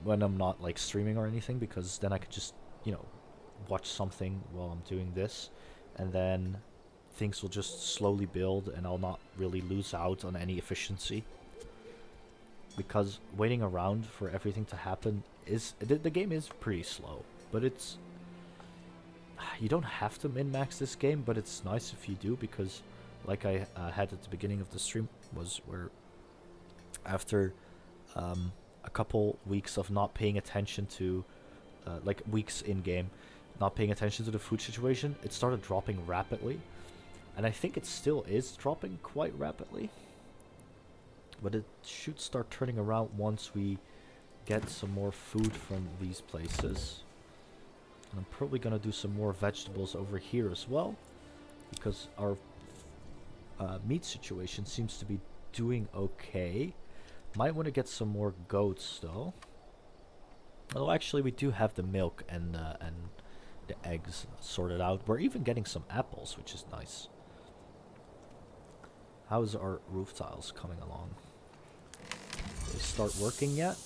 when I'm not like streaming or anything, because then I could just, you know, watch something while I'm doing this, and then things will just slowly build and I'll not really lose out on any efficiency. Because waiting around for everything to happen is... The game is pretty slow, but it's... You don't have to min-max this game, but it's nice if you do, because like I had at the beginning of the stream, was where after a couple weeks of not paying attention to... like weeks in-game, not paying attention to the food situation, it started dropping rapidly. And I think it still is dropping quite rapidly. But it should start turning around once we get some more food from these places. And I'm probably going to do some more vegetables over here as well, because our meat situation seems to be doing okay. Might want to get some more goats though. Although actually we do have the milk and the eggs sorted out. We're even getting some apples, which is nice. How's our roof tiles coming along? They start working yet?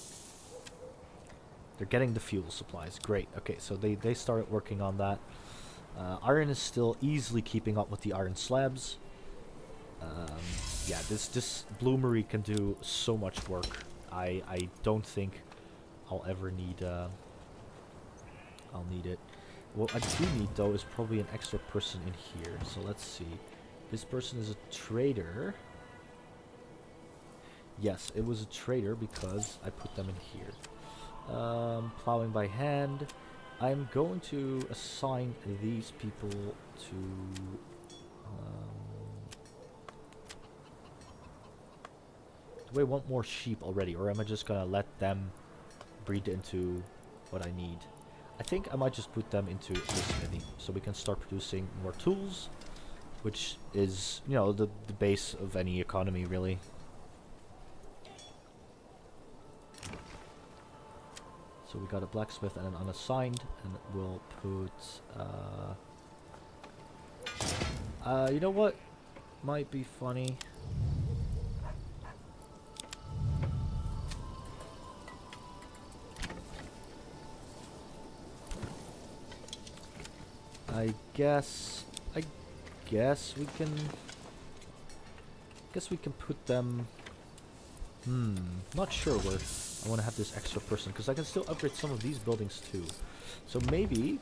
They're getting the fuel supplies. Great. Okay, so they started working on that. Iron is still easily keeping up with the iron slabs. Yeah, this bloomery can do so much work. I don't think I'll ever need I'll need it. What I do need though is probably an extra person in here. So let's see. This person is a trader. Yes, it was a trader because I put them in here. Plowing by hand. I'm going to assign these people to... do I want more sheep already, or am I just gonna let them breed into what I need? I think I might just put them into the smithy, so we can start producing more tools, which is, you know, the base of any economy, really. So we got a blacksmith and an unassigned, and we'll put, you know what might be funny? I guess we can put them, not sure where I want to have this extra person, because I can still upgrade some of these buildings too. So maybe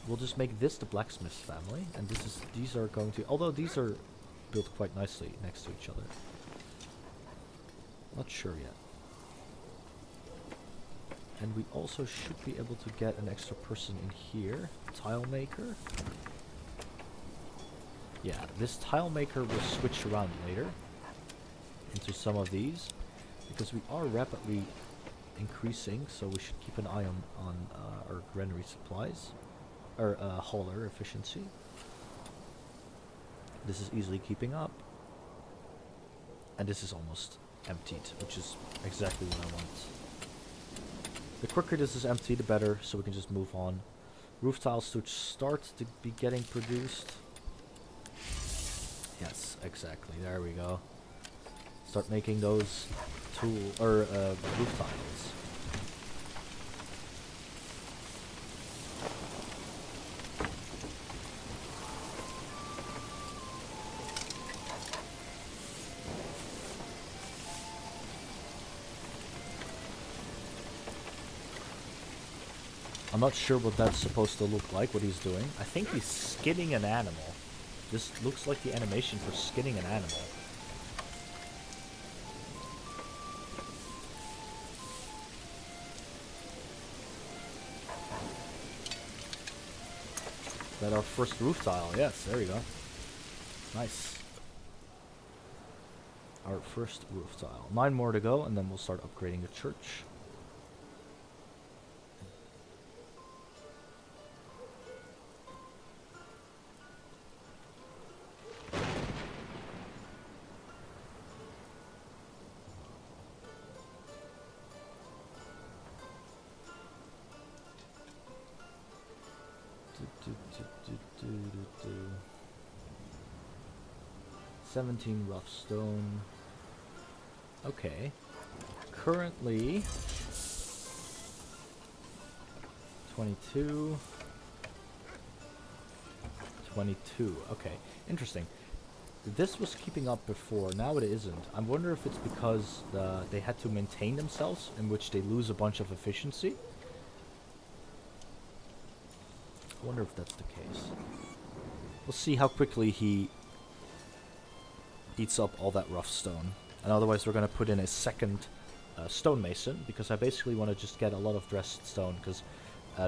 we'll just make this the blacksmith's family, and these are going to, although these are built quite nicely next to each other. Not sure yet. And we also should be able to get an extra person in here. Tile maker. Yeah, this tile maker will switch around later into some of these, because we are rapidly increasing, so we should keep an eye on our granary supplies, or hauler efficiency. This is easily keeping up, and this is almost emptied, which is exactly what I want. The quicker this is empty, the better, so we can just move on. Roof tiles to start to be getting produced. Yes, exactly. There we go. Start making those roof tiles. I'm not sure what that's supposed to look like, what he's doing. I think he's skinning an animal. This looks like the animation for skinning an animal. Is that our first roof tile? Yes, there we go. Nice. Our first roof tile. 9 more to go, and then we'll start upgrading the church. Do. 17 rough stone. Okay. Currently 22. 22. Okay. Interesting. This was keeping up before, now it isn't. I wonder if it's because they had to maintain themselves, in which they lose a bunch of efficiency. I wonder if that's the case. We'll see how quickly he eats up all that rough stone. And otherwise we're going to put in a second stonemason, because I basically want to just get a lot of dressed stone, because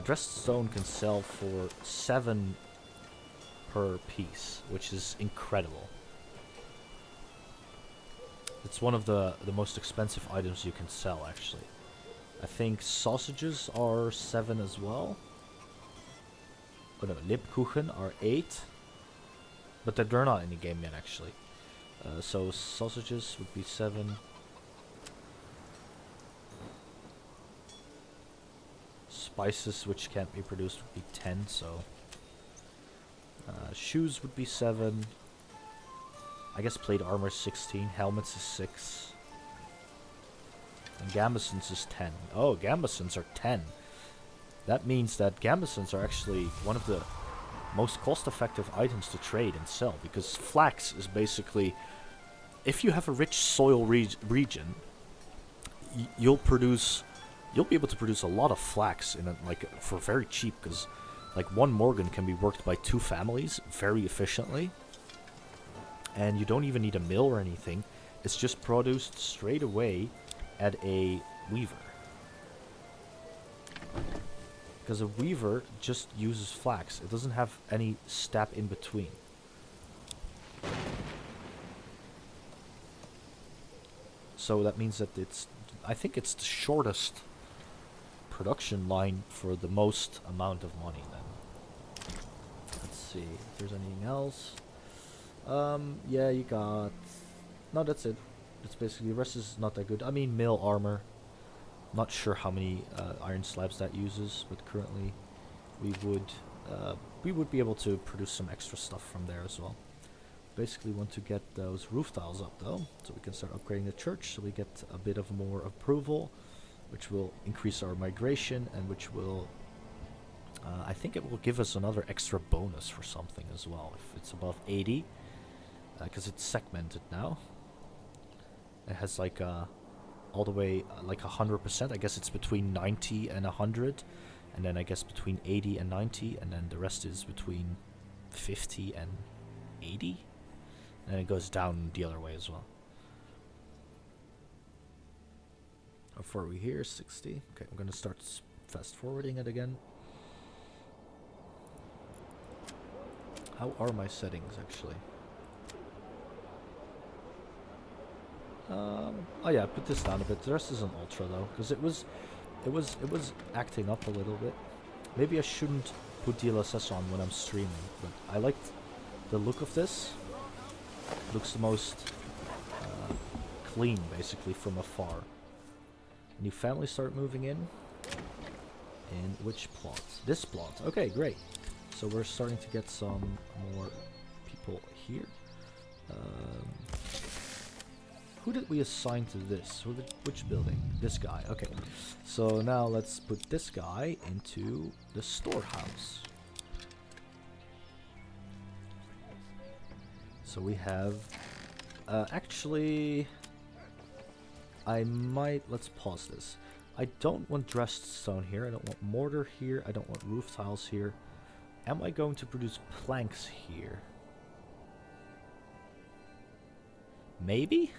dressed stone can sell for 7 per piece, which is incredible. It's one of the most expensive items you can sell, actually. I think sausages are 7 as well. Oh no, Lebkuchen are 8. But they're not in the game yet, actually. So sausages would be 7. Spices, which can't be produced, would be 10, so... shoes would be 7. I guess plate armor is 16. Helmets is 6. And gambesons is 10. Oh, gambesons are 10. That means that gambesons are actually one of the most cost-effective items to trade and sell, because flax is basically, if you have a rich soil region, you'll produce you'll be able to produce a lot of flax in it, like for very cheap, because like one Morgan can be worked by 2 families very efficiently, and you don't even need a mill or anything. It's just produced straight away at a weaver, because a weaver just uses flax. It doesn't have any step in between. So that means that I think it's the shortest production line for the most amount of money then. Let's see if there's anything else. Yeah, you got... No, that's it. It's basically, the rest is not that good. I mean, mail armor. Not sure how many iron slabs that uses, but currently we would be able to produce some extra stuff from there as well. Basically want to get those roof tiles up though, so we can start upgrading the church, so we get a bit of more approval, which will increase our migration, and which will I think it will give us another extra bonus for something as well if it's above 80, because it's segmented now. It has like all the way like 100%. I guess it's between 90 and 100, and then I guess between 80 and 90, and then the rest is between 50 and 80. And it goes down the other way as well. How far are we here? 60. Okay, I'm gonna start fast forwarding it again. How are my settings actually? Oh yeah, put this down a bit. The rest is an ultra though, because it was acting up a little bit. Maybe I shouldn't put DLSS on when I'm streaming, but I liked the look of this. Looks the most clean, basically, from afar. New families start moving in. In which plot? This plot. Okay, great. So we're starting to get some more people here. Who did we assign to this? Which building? This guy. Okay. So now let's put this guy into the storehouse. So we have, actually, let's pause this. I don't want dressed stone here, I don't want mortar here, I don't want roof tiles here. Am I going to produce planks here? Maybe?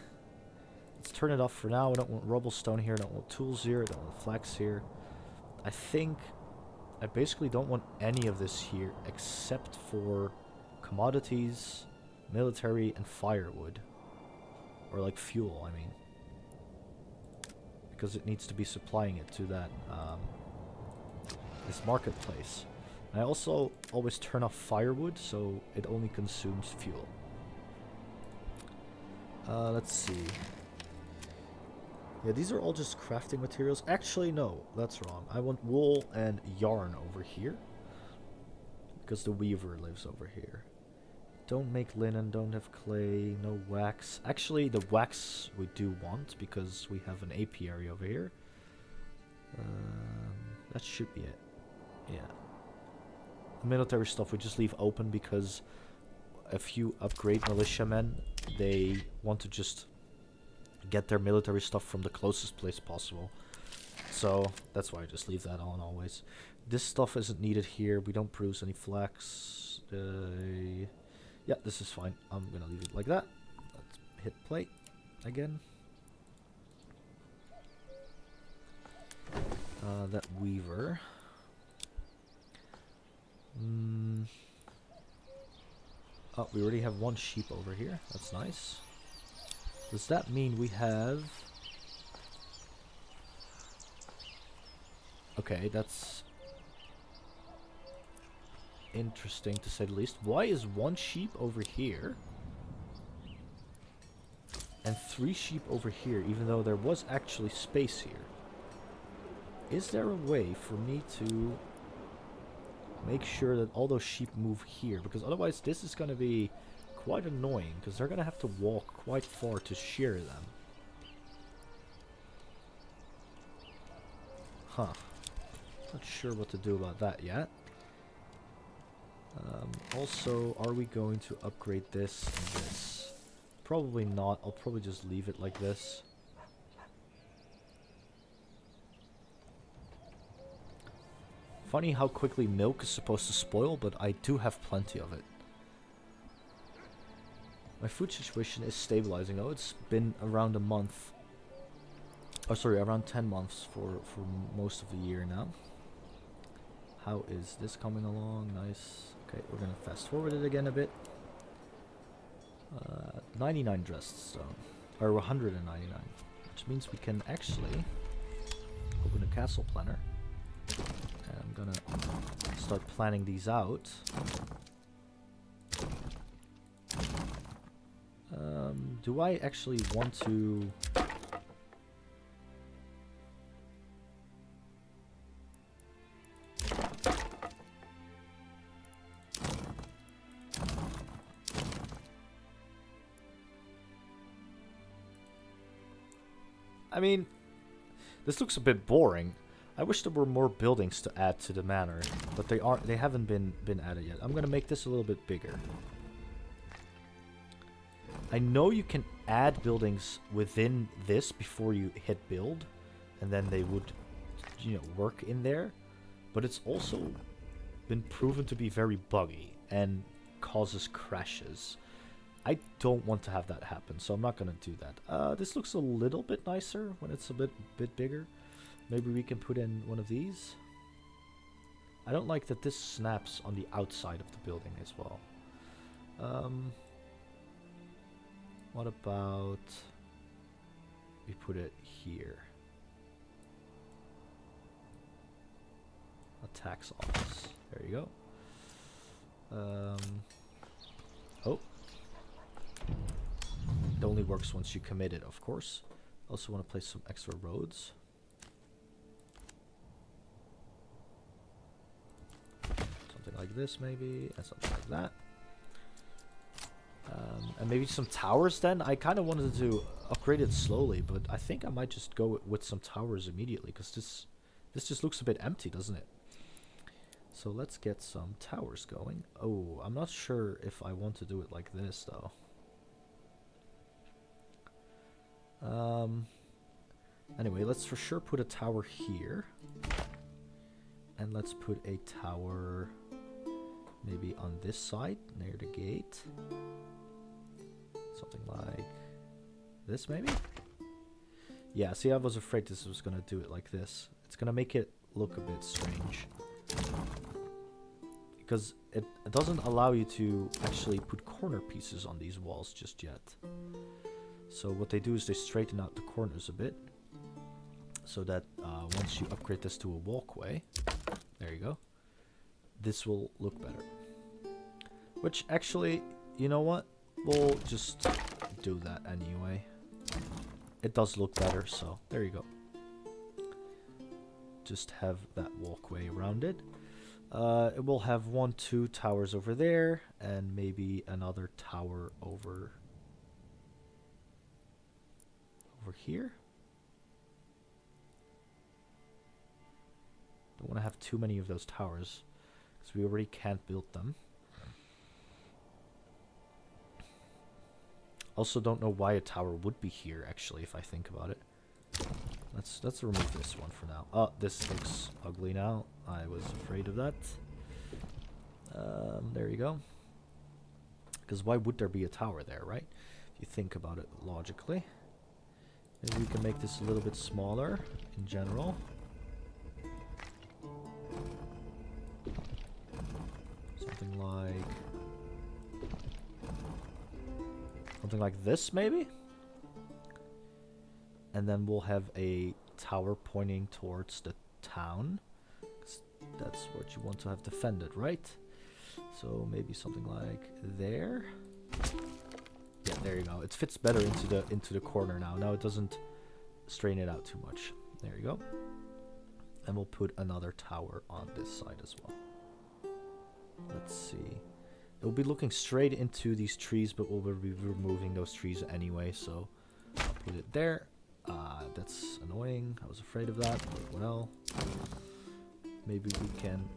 Let's turn it off for now. I don't want rubble stone here, I don't want tools here, I don't want flax here. I think I basically don't want any of this here except for commodities, military, and firewood. Or like fuel, I mean. Because it needs to be supplying it to that, this marketplace. And I also always turn off firewood, so it only consumes fuel. Let's see. Yeah, these are all just crafting materials. Actually, no, that's wrong. I want wool and yarn over here. Because the weaver lives over here. Don't make linen, don't have clay, no wax. Actually, the wax we do want, because we have an apiary over here. That should be it. Yeah. The military stuff we just leave open, because if you upgrade militiamen, they want to just get their military stuff from the closest place possible. So, that's why I just leave that on always. This stuff isn't needed here. We don't produce any flax. Yeah, this is fine. I'm gonna leave it like that. Let's hit play again. That weaver. Oh, we already have one sheep over here. That's nice. Does that mean we have... Okay, that's interesting to say the least. Why is one sheep over here and 3 sheep over here, even though there was actually space here? Is there a way for me to make sure that all those sheep move here? Because otherwise this is going to be quite annoying, because they're going to have to walk quite far to shear them. Huh. Not sure what to do about that yet. Also, are we going to upgrade this and this? Probably not. I'll probably just leave it like this. Funny how quickly milk is supposed to spoil, but I do have plenty of it. My food situation is stabilizing though. It's been around a month. Oh, sorry, around 10 months for most of the year now. How is this coming along? Nice. Okay, we're gonna fast forward it again a bit. 99 dressed stone. Or 199. Which means we can actually open a castle planner. And I'm gonna start planning these out. Do I actually want to... I mean, this looks a bit boring. I wish there were more buildings to add to the manor, but they haven't been added yet. I'm gonna make this a little bit bigger. I know you can add buildings within this before you hit build, and then they would, you know, work in there. But it's also been proven to be very buggy and causes crashes. I don't want to have that happen, so I'm not gonna do that. This looks a little bit nicer when it's a bit bigger. Maybe we can put in one of these. I don't like that this snaps on the outside of the building as well. What about we put it here? A tax office. There you go. Oh. It only works once you commit it, of course. Also want to place some extra roads. Something like this maybe, and something like that. And maybe some towers then. I kind of wanted to upgrade it slowly, but I think I might just go with some towers immediately, because this just looks a bit empty, doesn't it? So let's get some towers going. Oh, I'm not sure if I want to do it like this though. Anyway, let's for sure put a tower here. And let's put a tower maybe on this side, near the gate. Something like this, maybe? Yeah, see, I was afraid this was gonna do it like this. It's gonna make it look a bit strange. Because it doesn't allow you to actually put corner pieces on these walls just yet. So what they do is they straighten out the corners a bit. So that once you upgrade this to a walkway, there you go, this will look better. Which actually, you know what? We'll just do that anyway. It does look better, so there you go. Just have that walkway around it. It will have 2 towers over there, and maybe another tower over here. Don't want to have too many of those towers, because we already can't build them. Also don't know why a tower would be here, actually, if I think about it. Let's remove this one for now. Oh, this looks ugly now. I was afraid of that. There you go. Because why would there be a tower there, right? If you think about it logically. Maybe we can make this a little bit smaller in general. Something like this, maybe? And then we'll have a tower pointing towards the town. 'Cause that's what you want to have defended, right? So maybe something like there. Yeah, there you go. It fits better into the corner now. Now it doesn't strain it out too much. There you go. And we'll put another tower on this side as well. Let's see. It'll be looking straight into these trees, but we'll be removing those trees anyway, so I'll put it there. That's annoying. I was afraid of that, but well. Maybe we can...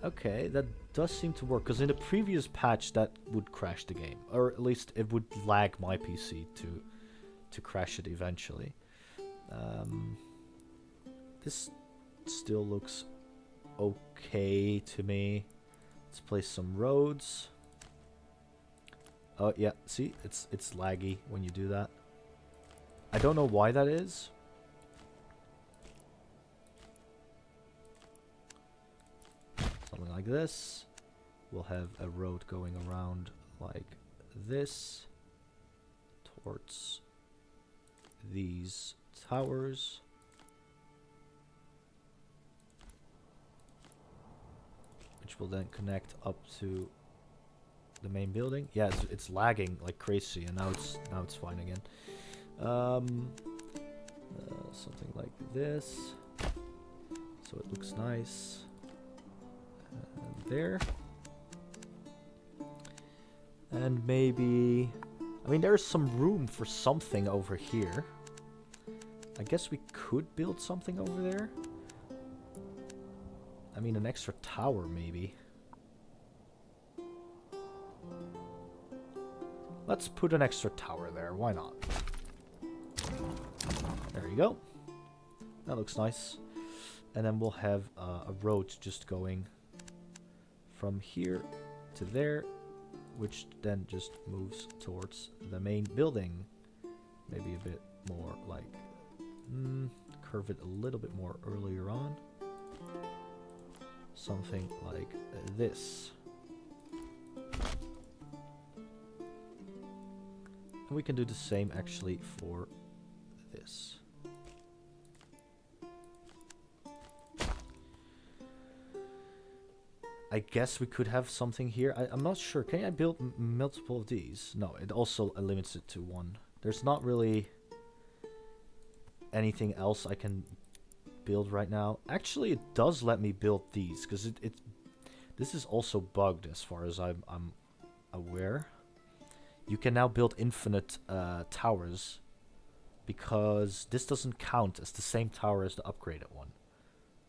Okay, that does seem to work, because in the previous patch that would crash the game. Or at least it would lag my PC to crash it eventually. This still looks okay to me. Let's place some roads. Oh yeah, see, it's laggy when you do that. I don't know why that is. Something like this. We'll have a road going around like this towards these towers. Which will then connect up to the main building. Yeah, it's lagging like crazy, and now it's fine again. Something like this, so it looks nice. There, and maybe, I mean, there's some room for something over here. I guess we could build something over there. I mean, an extra tower, maybe. Let's put an extra tower there. Why not? There you go. That looks nice. And then we'll have a road just going from here to there, which then just moves towards the main building. Maybe a bit more like... curve it a little bit more earlier on. Something like this. And we can do the same actually for this. I guess we could have something here. I'm not sure. Can I build multiple of these? No, it also limits it to one. There's not really anything else I can build right now. Actually, it does let me build these, because this is also bugged as far as I'm aware. You can now build infinite towers, because this doesn't count as the same tower as the upgraded one.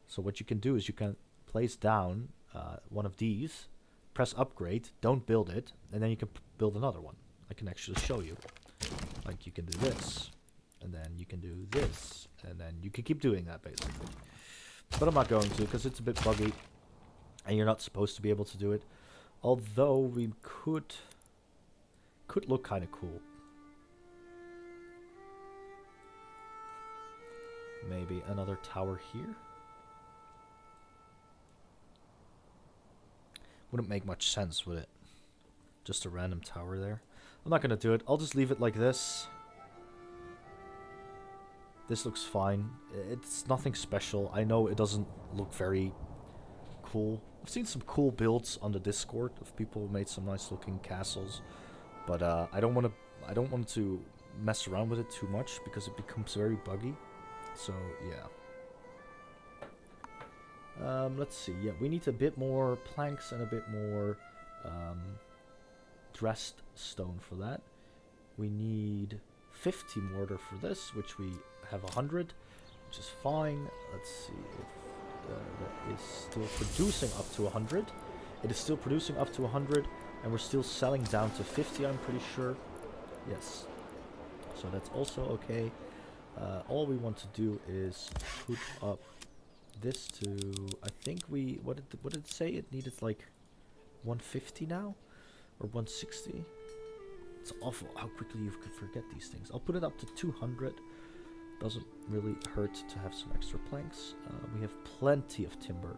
So what you can do is you can place down one of these, press upgrade, don't build it, and then you can build another one. I can actually show you. Like, you can do this, and then you can do this, and then you can keep doing that basically. But I'm not going to, because it's a bit buggy, and you're not supposed to be able to do it. Although we could look kind of cool. Maybe another tower here. Wouldn't make much sense, would it? Just a random tower there. I'm not going to do it. I'll just leave it like this. This looks fine. It's nothing special. I know it doesn't look very cool. I've seen some cool builds on the Discord of people who made some nice looking castles, but I don't want to mess around with it too much because it becomes very buggy. So yeah. Let's see. Yeah, we need a bit more planks and a bit more dressed stone for that. We need 50 mortar for this, which we have 100, which is fine. Let's see if that is still producing up to 100. It is still producing up to 100, and we're still selling down to 50, I'm pretty sure. Yes. So that's also okay. All we want to do is put up this to, I think what did it say? It needed like 150 now, or 160. It's awful how quickly you could forget these things. I'll put it up to 200. Doesn't really hurt to have some extra planks. We have plenty of timber,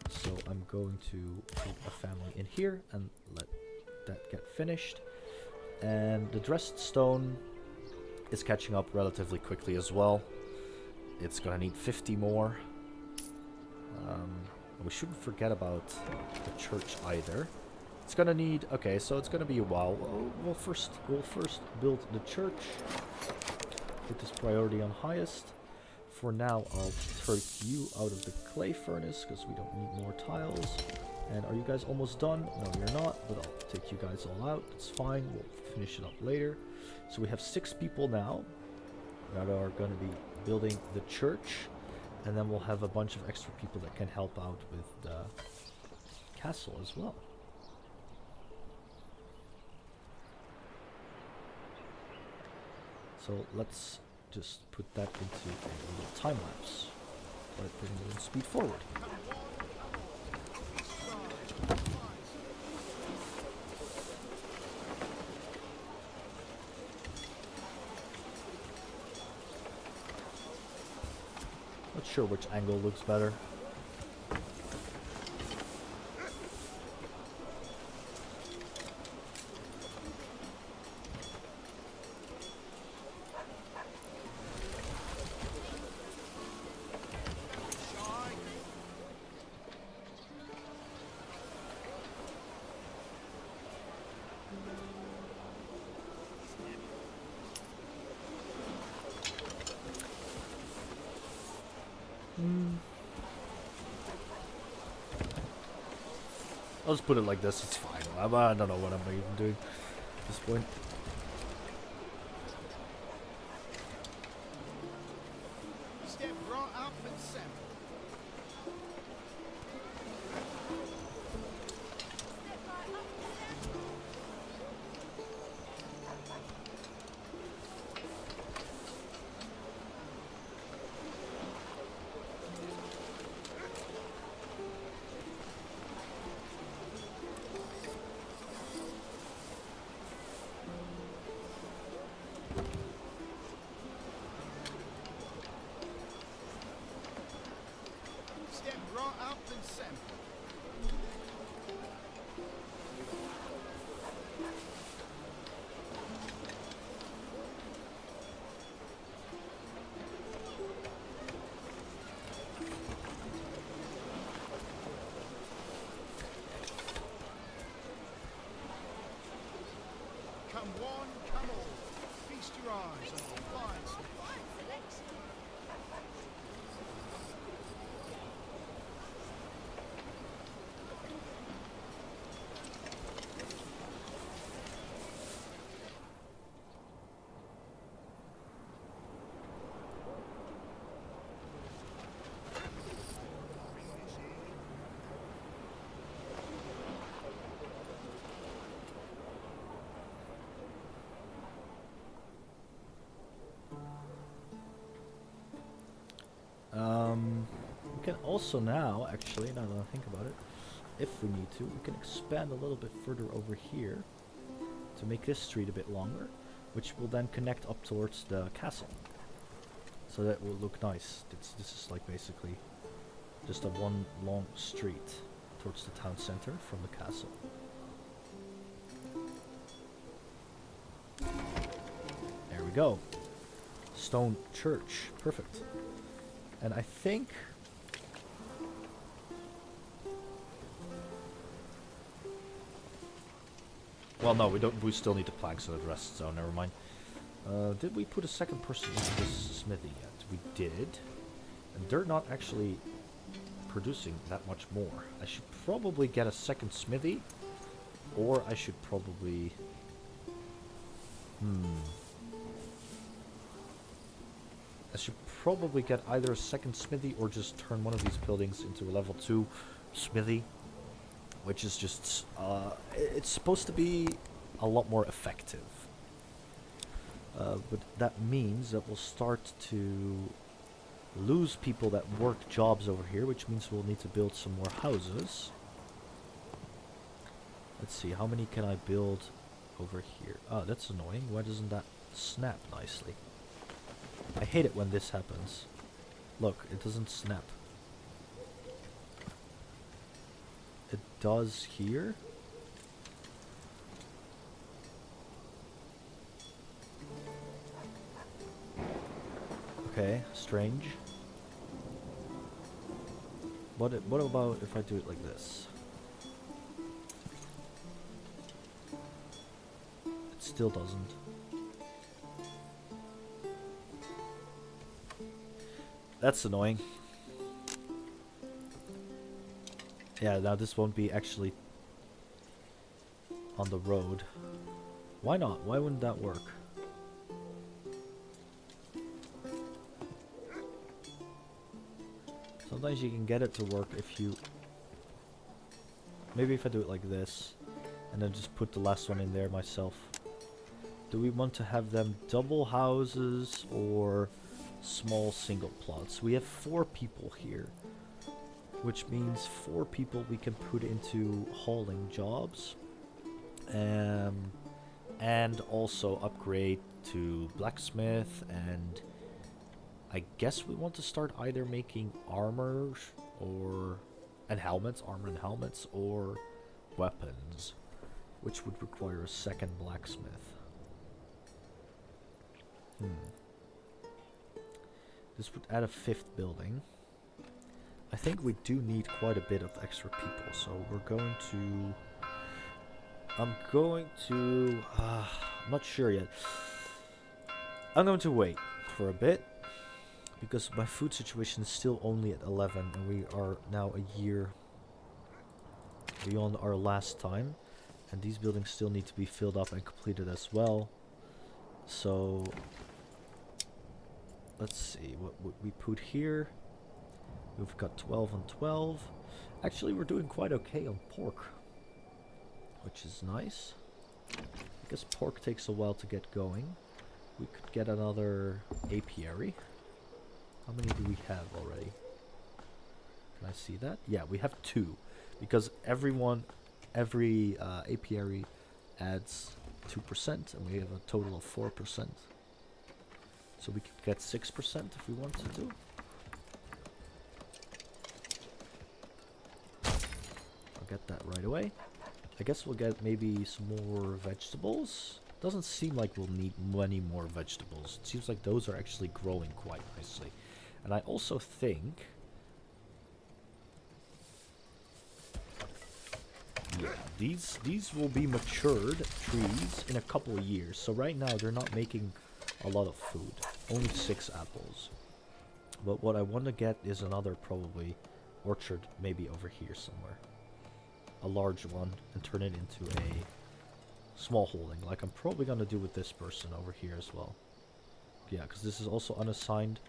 so I'm going to put a family in here and let that get finished. And the dressed stone is catching up relatively quickly as well. It's gonna need 50 more. We shouldn't forget about the church either. It's gonna need, okay, so it's gonna be a while. We'll first build the church. Put this priority on highest. For now, I'll take you out of the clay furnace because we don't need more tiles. And are you guys almost done? No, you're not, but I'll take you guys all out. It's fine. We'll finish it up later. So we have 6 people now that are going to be building the church. And then we'll have a bunch of extra people that can help out with the castle as well. So let's just put that into a little time lapse. by putting it in speed forward. Not sure which angle looks better. I'll just put it like this, it's fine. I don't know what I'm even doing at this point. Step right up and sample. Step right up and sample. Come one, come all. Feast your eyes on the fine selection. We can also now, actually, now that I think about it, if we need to, we can expand a little bit further over here to make this street a bit longer, which will then connect up towards the castle. So that will look nice. This is like basically just a one long street towards the town center from the castle. There we go. Stone church. Perfect. And I think well, no, we don't. We still need the planks of the rest, so never mind. Did we put a second person into this smithy yet? We did, and they're not actually producing that much more. I should probably get a second smithy, or I should probably. I should probably get either a second smithy or just turn one of these buildings into a level 2 smithy, which is just, it's supposed to be a lot more effective. But that means that we'll start to lose people that work jobs over here, which means we'll need to build some more houses. Let's see, how many can I build over here? Oh, that's annoying. Why doesn't that snap nicely? I hate it when this happens. Look, it doesn't snap. It does here. Okay, strange. What about if I do it like this? It still doesn't. That's annoying. Yeah, now this won't be actually on the road. Why not? Why wouldn't that work? Sometimes you can get it to work if you... Maybe if I do it like this, and then just put the last one in there myself. Do we want to have them double houses, or small single plots. We have 4 people here, which means 4 people we can put into hauling jobs, and also upgrade to blacksmith, and I guess we want to start either making armor and helmets, or weapons, which would require a second blacksmith. This would add a 5th building. I think we do need quite a bit of extra people, so we're going to... I'm not sure yet. I'm going to wait for a bit, because my food situation is still only at 11, and we are now a year beyond our last time, and these buildings still need to be filled up and completed as well. So let's see what we put here. We've got 12 on 12. Actually, we're doing quite okay on pork, which is nice. I guess pork takes a while to get going. We could get another apiary. How many do we have already? Can I see that? Yeah, we have 2. Because every apiary adds 2%, and we have a total of 4%. So we could get 6% if we want to do. I'll get that right away. I guess we'll get maybe some more vegetables. Doesn't seem like we'll need many more vegetables. It seems like those are actually growing quite nicely. And I also think... yeah, these will be matured trees in a couple of years. So right now they're not making a lot of food. Only 6 apples. But what I want to get is another probably orchard, maybe over here somewhere. A large one, and turn it into a small holding, like I'm probably going to do with this person over here as well. Yeah, because this is also unassigned.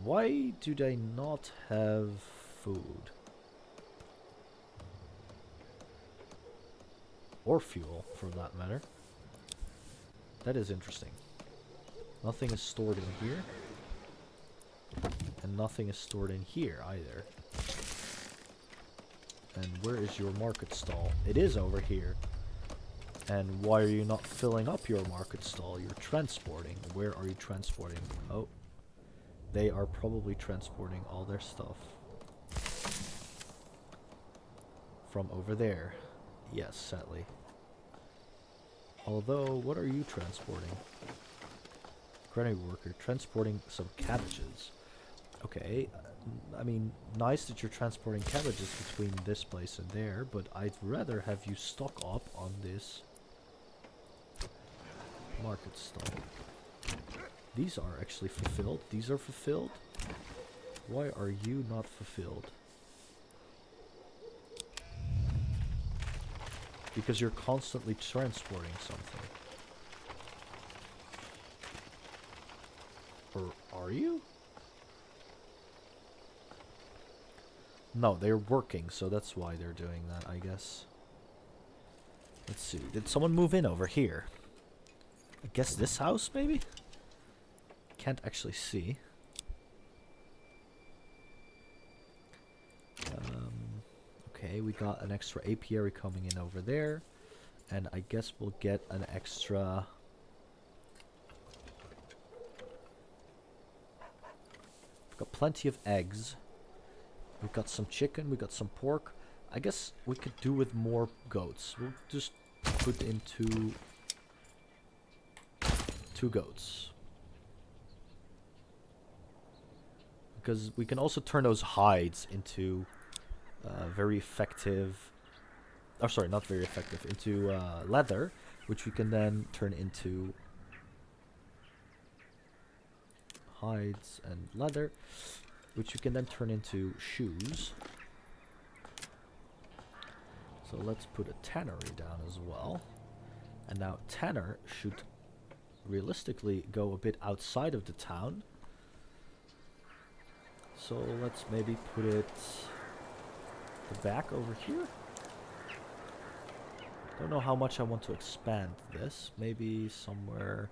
Why do they not have food? Or fuel, for that matter. That is interesting. Nothing is stored in here. And nothing is stored in here either. And where is your market stall? It is over here. And why are you not filling up your market stall? You're transporting. Where are you transporting? Oh. They are probably transporting all their stuff. From over there. Yes, sadly. Although, what are you transporting? Granny worker, transporting some cabbages. Okay, I mean, nice that you're transporting cabbages between this place and there, but I'd rather have you stock up on this market stall. These are actually fulfilled. These are fulfilled. Why are you not fulfilled? Because you're constantly transporting something. Or are you? No, they're working, so that's why they're doing that, I guess. Let's see. Did someone move in over here? I guess this house, maybe? Can't actually see. Okay, we got an extra apiary coming in over there. And I guess we'll get an extra... We've got plenty of eggs. We've got some chicken, we got some pork. I guess we could do with more goats. We'll just put in two goats. Because we can also turn those hides into very effective... Oh, sorry, not very effective. Into leather, which we can then turn into hides and leather, which you can then turn into shoes. So let's put a tannery down as well. And now tanner should realistically go a bit outside of the town. So let's maybe put it the back over here. Don't know how much I want to expand this. Maybe somewhere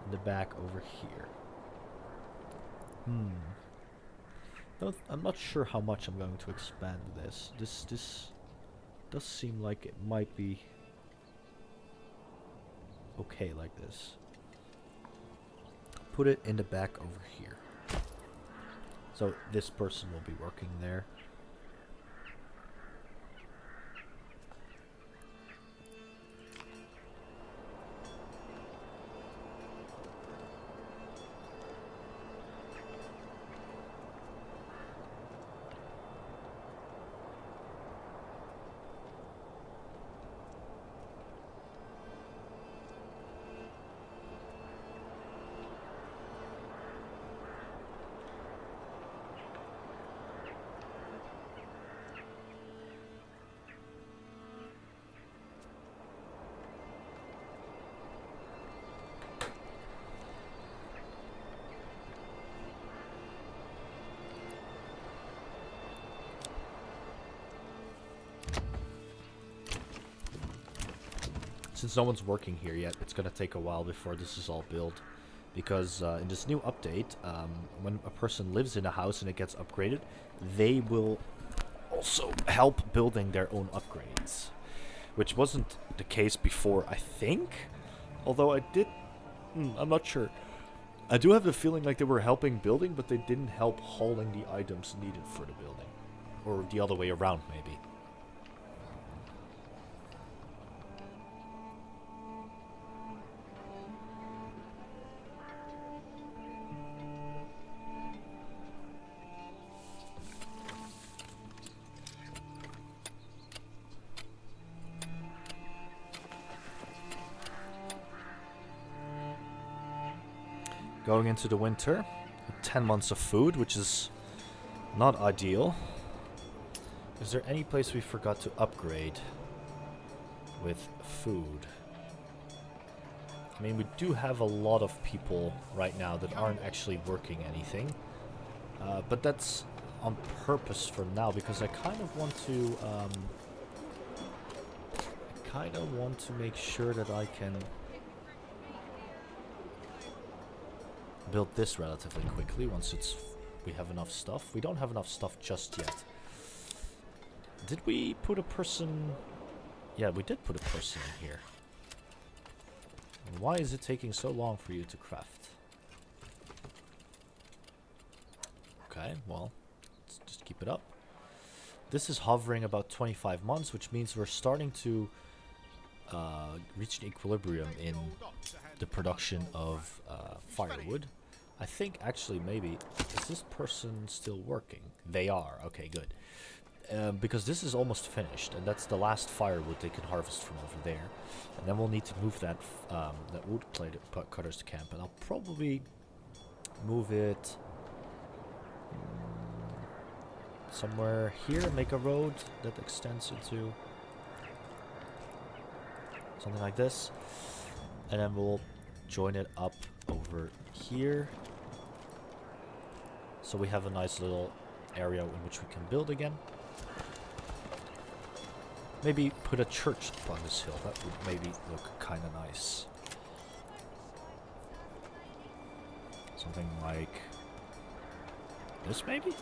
in the back over here. I'm not sure how much I'm going to expand this. This does seem like it might be okay like this. Put it in the back over here. So this person will be working there. Since no one's working here yet, it's gonna take a while before this is all built. Because in this new update, when a person lives in a house and it gets upgraded, they will also help building their own upgrades. Which wasn't the case before, I think. Although I did... I'm not sure. I do have the feeling like they were helping building, but they didn't help hauling the items needed for the building. Or the other way around, maybe. Going into the winter, 10 months of food, which is not ideal. Is there any place we forgot to upgrade with food? I mean, we do have a lot of people right now that aren't actually working anything. But that's on purpose for now, because I kind of want to make sure that I can build this relatively quickly once we have enough stuff. We don't have enough stuff just yet. Did we put a person? Yeah, we did put a person in here. Why is it taking so long for you to craft? Okay, well, let's just keep it up. This is hovering about 25 months, which means we're starting to reach an equilibrium in the production of firewood. I think actually maybe, is this person still working? They are, okay, good. Because this is almost finished, and that's the last firewood they can harvest from over there. And then we'll need to move that that wood cutters to camp, and I'll probably move it somewhere here, make a road that extends into something like this, and then we'll join it up over here, so we have a nice little area in which we can build again. Maybe put a church up on this hill. That would maybe look kind of nice. Something like this, maybe?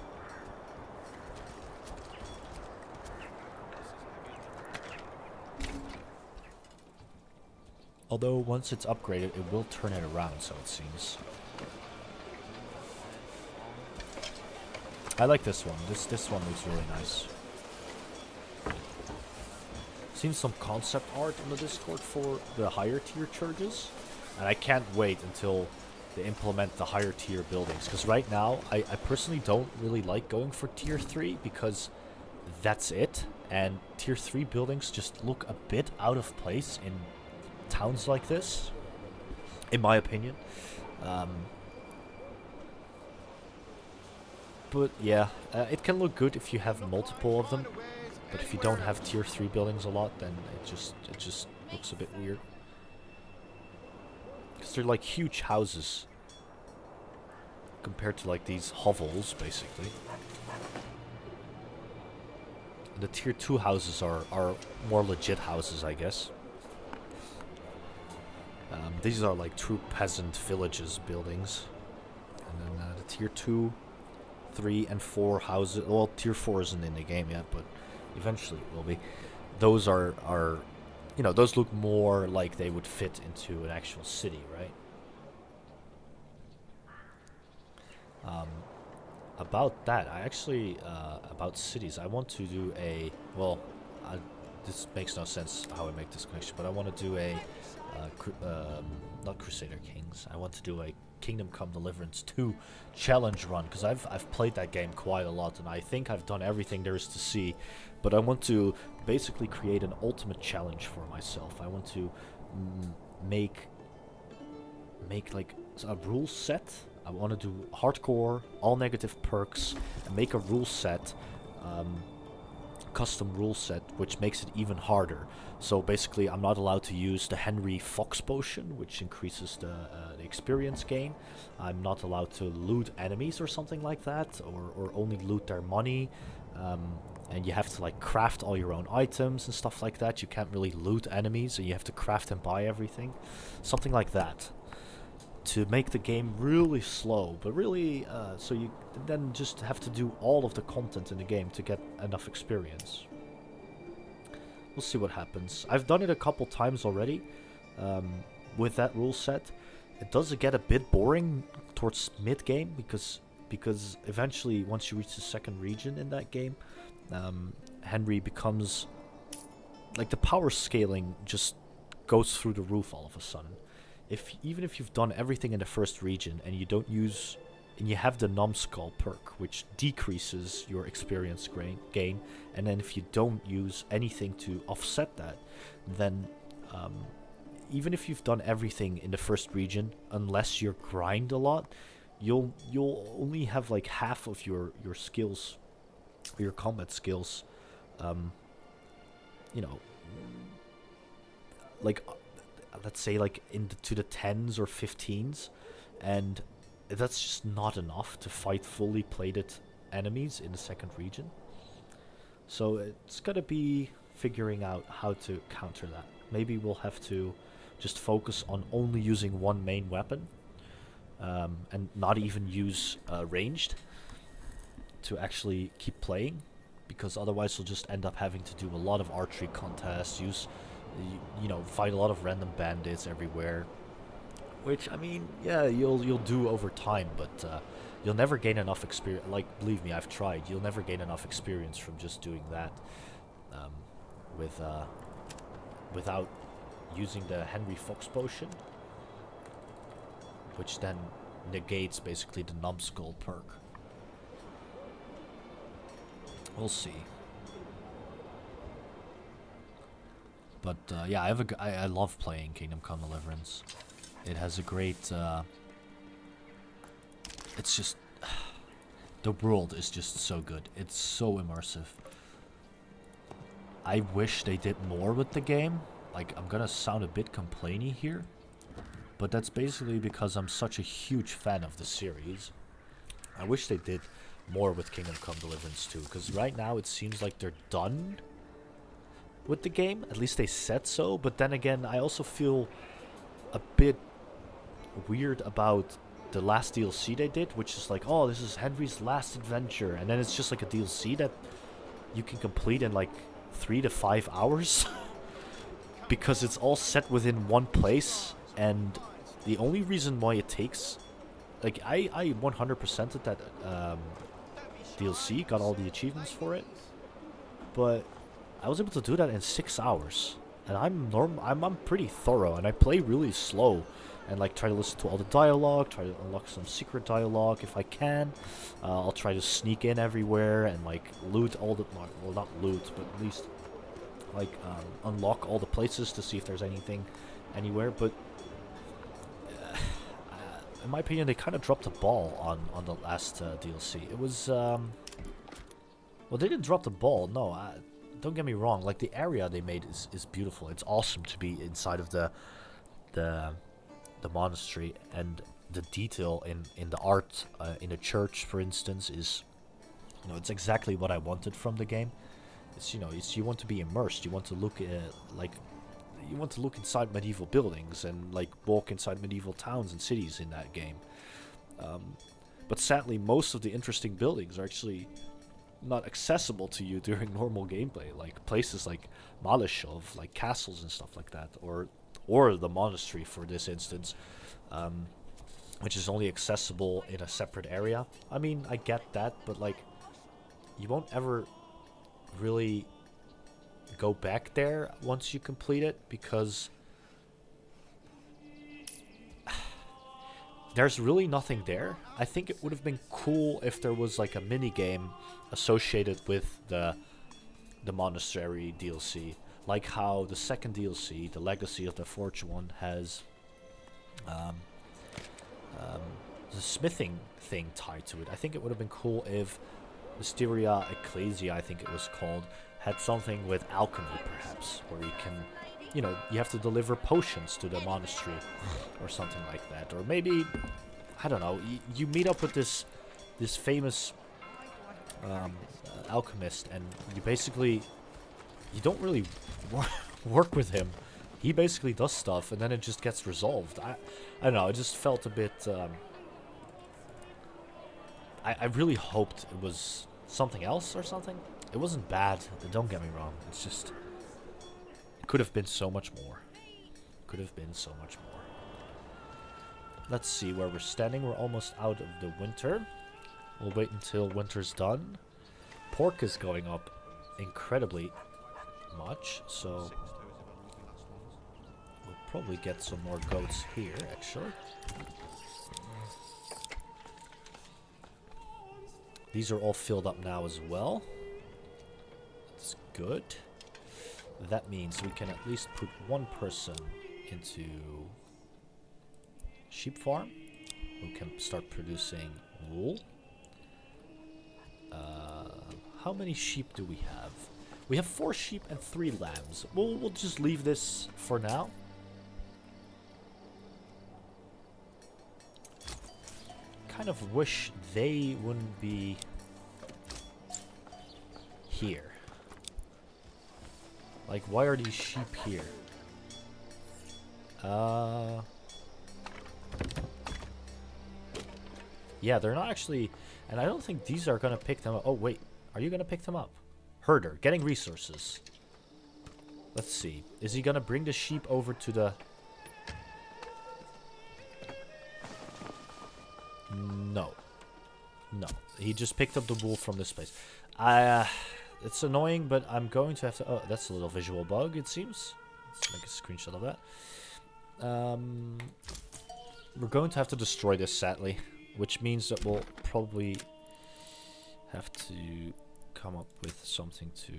Although once it's upgraded, it will turn it around, so it seems. I like this one. This one looks really nice. Seen some concept art on the Discord for the higher tier churches, and I can't wait until they implement the higher tier buildings, because right now I personally don't really like going for tier 3 because that's it, and tier 3 buildings just look a bit out of place in towns like this, in my opinion. But yeah, it can look good if you have multiple of them, but if you don't have tier 3 buildings a lot, then it just looks a bit weird. Because they're like huge houses compared to like these hovels, basically. And the tier 2 houses are more legit houses, I guess. These are like true peasant villages buildings. And then the tier 2, 3, and 4 houses. Well, tier 4 isn't in the game yet, but eventually it will be. Those are those look more like they would fit into an actual city, right? About that, I actually, about cities, I want to do a, well, this makes no sense how I make this connection, but I want to do a, not Crusader Kings, I want to do a Kingdom Come Deliverance 2 challenge run, because I've played that game quite a lot, and I think I've done everything there is to see, but I want to basically create an ultimate challenge for myself. I want to make like a rule set. I want to do hardcore, all negative perks, and make a rule set, custom rule set, which makes it even harder. So basically, I'm not allowed to use the Henry Fox potion, which increases the experience gain. I'm not allowed to loot enemies or something like that, or only loot their money. And you have to like craft all your own items and stuff like that. You can't really loot enemies, and you have to craft and buy everything, something like that, to make the game really slow, but really, so you then just have to do all of the content in the game to get enough experience. We'll see what happens. I've done it a couple times already with that rule set. It does get a bit boring towards mid-game because eventually, once you reach the second region in that game, Henry becomes, like, the power scaling just goes through the roof all of a sudden. Even if you've done everything in the first region and you don't use, and you have the numbskull perk, which decreases your experience gain, and then if you don't use anything to offset that, then even if you've done everything in the first region, unless you grind a lot, you'll only have like half of your skills, your combat skills, like, let's say like to the 10s or 15s, and that's just not enough to fight fully plated enemies in the second region. So it's gotta be figuring out how to counter that. Maybe we'll have to just focus on only using one main weapon, and not even use ranged to actually keep playing, because otherwise we'll just end up having to do a lot of archery contests, fight a lot of random bandits everywhere, which, I mean, yeah, you'll do over time, but you'll never gain enough experience. Like, believe me, I've tried. You'll never gain enough experience from just doing that without using the Henry Fox potion, which then negates basically the numbskull perk. We'll see. But yeah, I love playing Kingdom Come Deliverance. It has a great, it's just, the world is just so good. It's so immersive. I wish they did more with the game. Like, I'm gonna sound a bit complainy here, but that's basically because I'm such a huge fan of the series. I wish they did more with Kingdom Come Deliverance 2, because right now it seems like they're done with the game. At least they said so, but then again, I also feel a bit weird about the last DLC they did, which is like, oh, this is Henry's last adventure, and then it's just like a DLC that you can complete in like 3 to 5 hours because it's all set within one place. And the only reason why it takes, like, I 100%ed that DLC, got all the achievements for it, but I was able to do that in 6 hours, and I'm pretty thorough, and I play really slow, and like try to listen to all the dialogue, try to unlock some secret dialogue if I can. I'll try to sneak in everywhere and like loot all the, well, not loot, but at least like unlock all the places to see if there's anything anywhere. But in my opinion, they kind of dropped the ball on the last DLC. It was well, they didn't drop the ball. No, don't get me wrong. Like, the area they made is beautiful. It's awesome to be inside of the monastery, and the detail in the art in the church, for instance, is, it's exactly what I wanted from the game. It's, you want to be immersed. You want to look you want to look inside medieval buildings and like walk inside medieval towns and cities in that game. But sadly, most of the interesting buildings are actually not accessible to you during normal gameplay. Like places like Malashov, like castles and stuff like that, or the monastery for this instance, which is only accessible in a separate area. I mean, I get that, but like, you won't ever really go back there once you complete it, because there's really nothing there. I think it would have been cool if there was like a mini game associated with the monastery DLC, like how the second DLC, the Legacy of the Forge one, has the smithing thing tied to it. I think it would have been cool if Mysteria Ecclesia, I think it was called, had something with alchemy, perhaps, where you can, you know, you have to deliver potions to the monastery or something like that. Or maybe, I don't know, you meet up with this famous alchemist, and you don't really work with him. He basically does stuff, and then it just gets resolved. I don't know, it just felt a bit... I really hoped it was something else or something. It wasn't bad, don't get me wrong. It's just... it could have been so much more. Could have been so much more. Let's see where we're standing. We're almost out of the winter. We'll wait until winter's done. Pork is going up incredibly much, so we'll probably get some more goats here, actually. These are all filled up now as well. That's good. That means we can at least put one person into sheep farm who can start producing wool. How many sheep do we have? We have 4 sheep and 3 lambs. We'll just leave this for now. Kind of wish they wouldn't be here. Like, why are these sheep here? Yeah, they're not actually... and I don't think these are gonna pick them up. Oh, wait. Are you gonna pick them up? Herder, getting resources. Let's see. Is he gonna bring the sheep over to the... no. No. He just picked up the wool from this place. It's annoying, but I'm going to have to... oh, that's a little visual bug, it seems. Let's make a screenshot of that. We're going to have to destroy this, sadly. Which means that we'll probably have to come up with something to...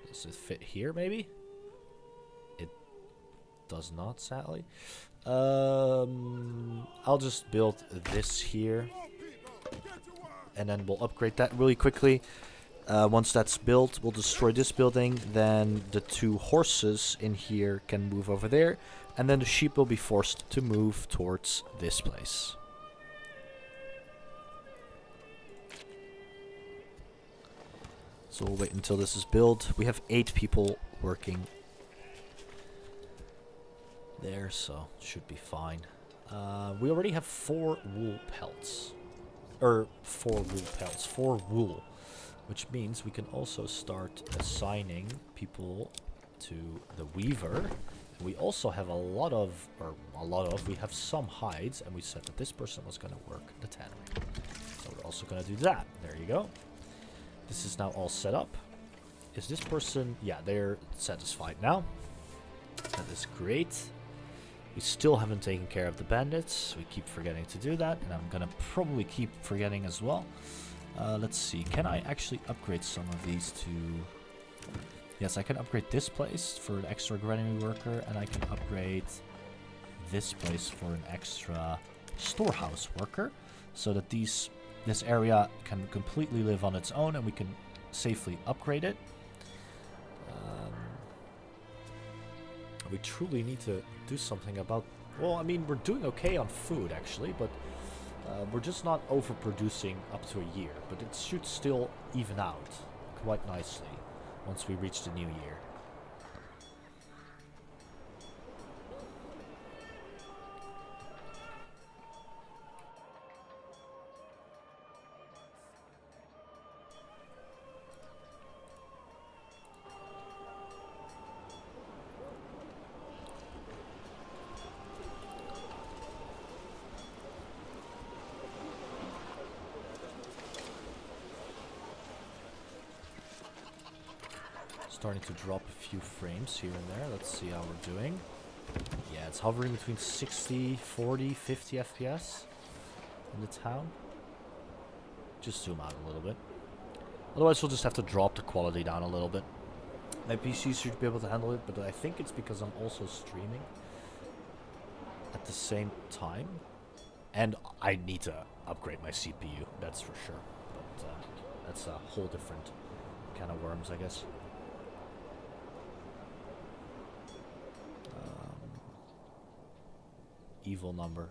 does it fit here, maybe? It does not, sadly. I'll just build this here. And then we'll upgrade that really quickly. Once that's built, we'll destroy this building. Then the 2 horses in here can move over there. And then the sheep will be forced to move towards this place. So we'll wait until this is built. We have 8 people working there, so should be fine. We already have 4 wool pelts. Or 4 wool pelts. 4 wool. Which means we can also start assigning people to the weaver. We also have we have some hides, and we said that this person was going to work the tannery. So we're also going to do that. There you go. This is now all set up. Is this person... yeah, they're satisfied now. That is great. We still haven't taken care of the bandits. We keep forgetting to do that, and I'm going to probably keep forgetting as well. Let's see. Can I actually upgrade some of these to... yes, I can upgrade this place for an extra granary worker, and I can upgrade this place for an extra storehouse worker, so that this area can completely live on its own, and we can safely upgrade it. We truly need to do something about... well, I mean, we're doing okay on food, actually, but we're just not overproducing up to a year, but it should still even out quite nicely once we reach the new year. starting to drop a few frames here and there. Let's see how we're doing. Yeah, it's hovering between 60, 40, 50 FPS in the town. Just zoom out a little bit. Otherwise, we'll just have to drop the quality down a little bit. My PC should be able to handle it, but I think it's because I'm also streaming at the same time. And I need to upgrade my CPU, that's for sure. But that's a whole different can of worms, I guess. Evil number.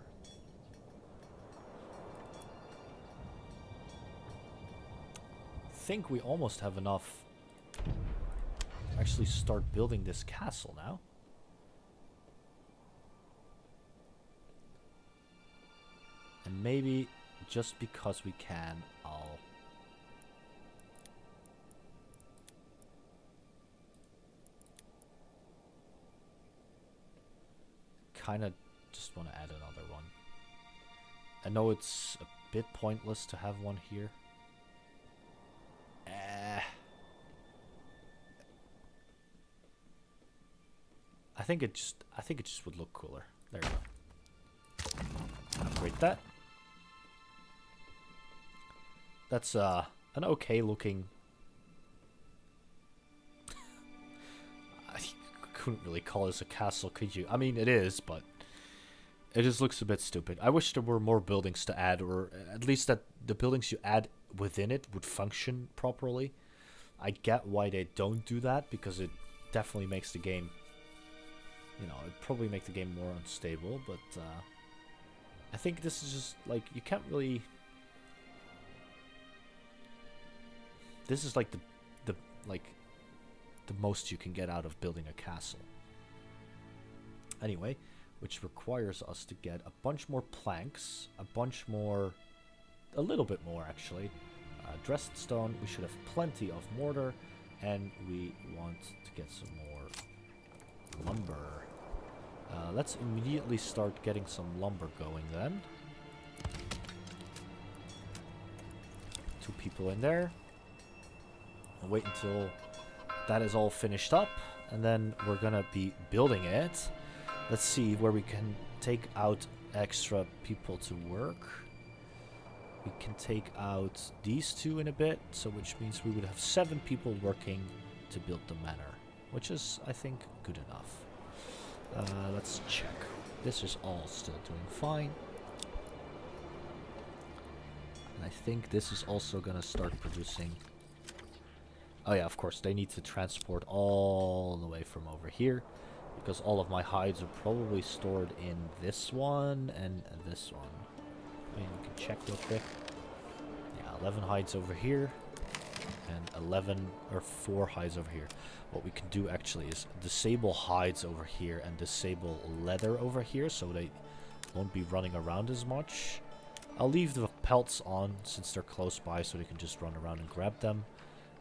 I think we almost have enough to actually start building this castle now. And maybe just because we can, I'll kind of just want to add another one. I know it's a bit pointless to have one here. I think it just would look cooler. There you go. Upgrade that. That's an okay looking. I couldn't really call this a castle, could you? I mean, it is, but it just looks a bit stupid. I wish there were more buildings to add, or at least that the buildings you add within it would function properly. I get why they don't do that, because it definitely makes the game, you know, it'd probably make the game more unstable, but I think this is just, like, you can't really... This is like the most you can get out of building a castle. Anyway, which requires us to get a bunch more planks, a little bit more actually. Dressed stone, we should have plenty of mortar, and we want to get some more lumber. Let's immediately start getting some lumber going then. 2 people in there. I'll wait until that is all finished up, and then we're gonna be building it. Let's see where we can take out extra people to work. We can take out these 2 in a bit, so which means we would have 7 people working to build the manor, which is, I think, good enough. Let's check. This is all still doing fine. And I think this is also gonna start producing... Oh yeah, of course, they need to transport all the way from over here, because all of my hides are probably stored in this one and this one. I mean, we can check real quick. Yeah, 11 hides over here, and 11 or 4 hides over here. What we can do actually is disable hides over here and disable leather over here, so they won't be running around as much. I'll leave the pelts on since they're close by, so they can just run around and grab them.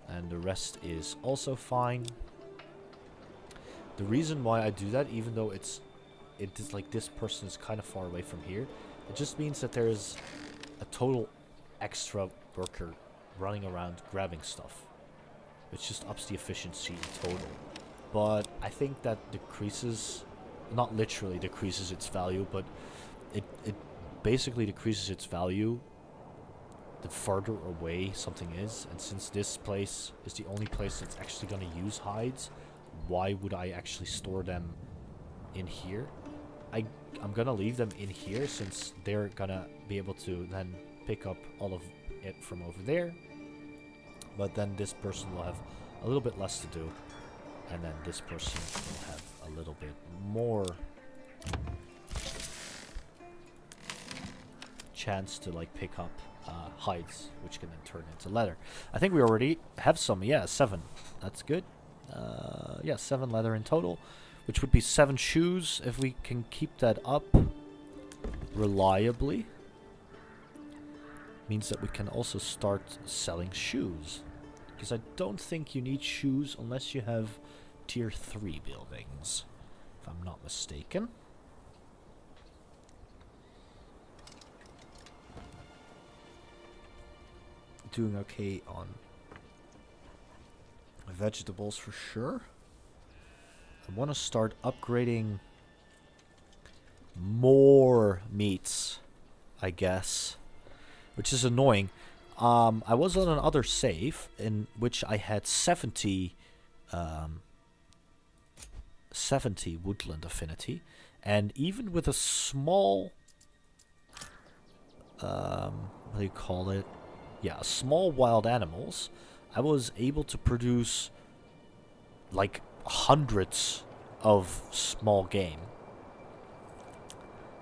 And the rest is also fine. The reason why I do that, even though it is like this person is kind of far away from here, it just means that there's a total extra worker running around grabbing stuff. It just ups the efficiency in total. But I think that decreases, not literally decreases its value, but it basically decreases its value the farther away something is. And since this place is the only place that's actually going to use hides, why would I actually store them in here? I'm going to leave them in here since they're going to be able to then pick up all of it from over there. But then this person will have a little bit less to do. And then this person will have a little bit more chance to like pick up hides, which can then turn into leather. I think we already have some. Yeah, 7. That's good. Yeah, 7 leather in total, which would be 7 shoes if we can keep that up reliably. Means that we can also start selling shoes, because I don't think you need shoes unless you have tier 3 buildings, if I'm not mistaken. Doing okay on vegetables for sure. I want to start upgrading more meats, I guess, which is annoying. I was on another save in which I had 70 woodland affinity, and even with a small what do you call it? Yeah, small wild animals, I was able to produce like hundreds of small game.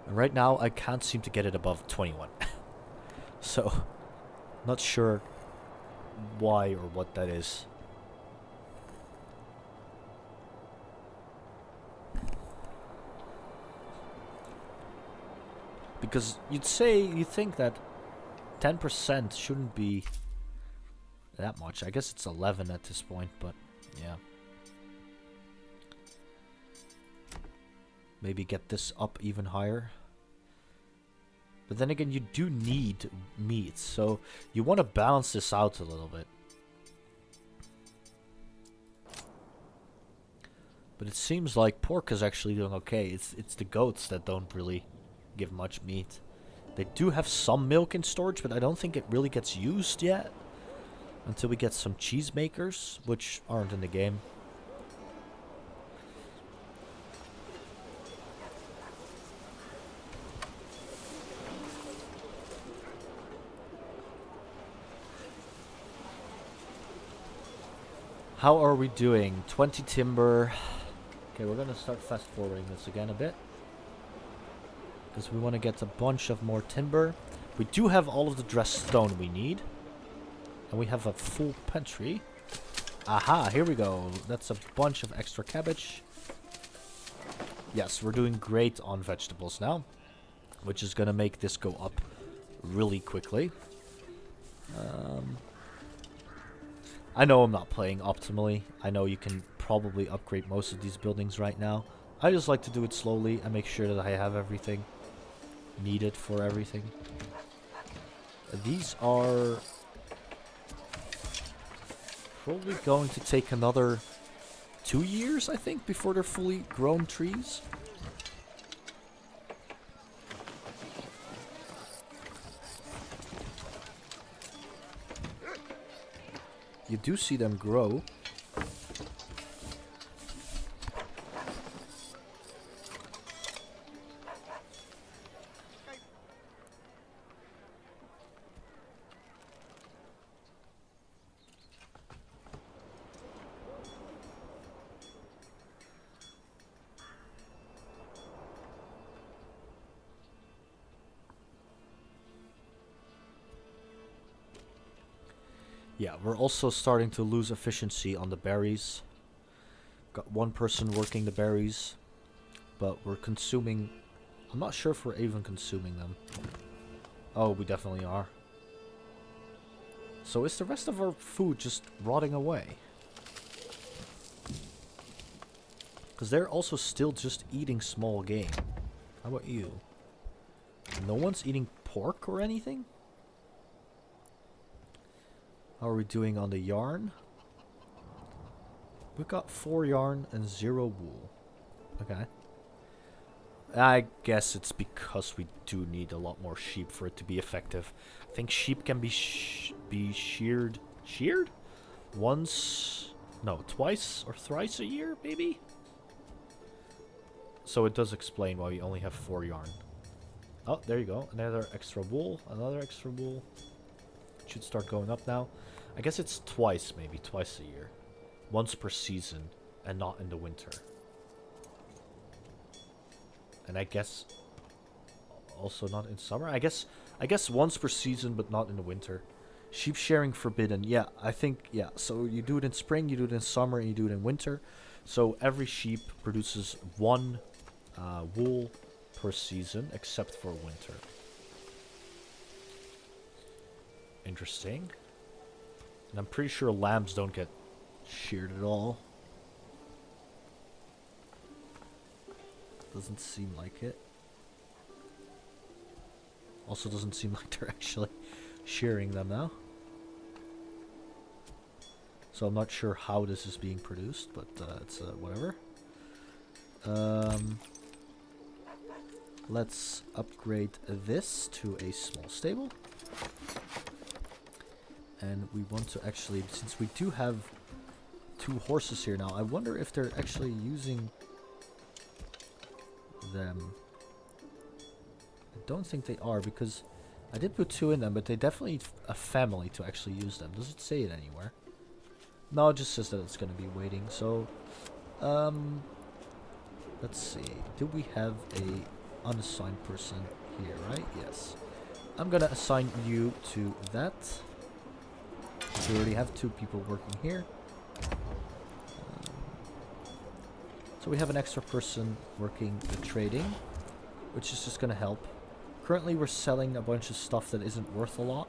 And right now I can't seem to get it above 21. So, not sure why or what that is. Because you'd think that 10% shouldn't be that much. I guess it's 11 at this point, but yeah. Maybe get this up even higher. But then again, you do need meat, so you want to balance this out a little bit. But it seems like pork is actually doing okay. It's the goats that don't really give much meat. They do have some milk in storage, but I don't think it really gets used yet. Until we get some cheese makers, which aren't in the game. How are we doing? 20 timber. Okay, we're gonna start fast forwarding this again a bit. Because we want to get a bunch of more timber. We do have all of the dressed stone we need. And we have a full pantry. Aha, here we go. That's a bunch of extra cabbage. Yes, we're doing great on vegetables now. Which is gonna make this go up really quickly. I know I'm not playing optimally. I know you can probably upgrade most of these buildings right now. I just like to do it slowly and make sure that I have everything needed for everything. These are probably going to take another 2 years, I think, before they're fully grown trees. You do see them grow. Yeah, we're also starting to lose efficiency on the berries. Got one person working the berries, but we're consuming... I'm not sure if we're even consuming them. Oh, we definitely are. So is the rest of our food just rotting away? Because they're also still just eating small game. How about you? No one's eating pork or anything? How are we doing on the yarn? We've got 4 yarn and 0 wool. Okay. I guess it's because we do need a lot more sheep for it to be effective. I think sheep can be sheared... Sheared? Once... No, twice or thrice a year, maybe? So it does explain why we only have 4 yarn. Oh, there you go. Another extra wool. Another extra wool. Should start going up now. I guess it's twice, maybe twice a year. Once per season, and not in the winter. And I guess also not in summer. I guess once per season, but not in the winter. Sheep sharing forbidden. Yeah, I think, yeah. So you do it in spring, you do it in summer, and you do it in winter. So every sheep produces 1 wool per season, except for winter. Interesting. And I'm pretty sure lambs don't get sheared at all. Doesn't seem like it. Also doesn't seem like they're actually shearing them now. So I'm not sure how this is being produced, but it's whatever. Let's upgrade this to a small stable. And we want to actually, since we do have 2 horses here now, I wonder if they're actually using them. I don't think they are, because I did put 2 in them, but they definitely need a family to actually use them. Does it say it anywhere? No, it just says that it's going to be waiting. So, let's see. Do we have a unassigned person here, right? Yes. I'm going to assign you to that. We already have 2 people working here. So we have an extra person working the trading, which is just going to help. Currently we're selling a bunch of stuff that isn't worth a lot.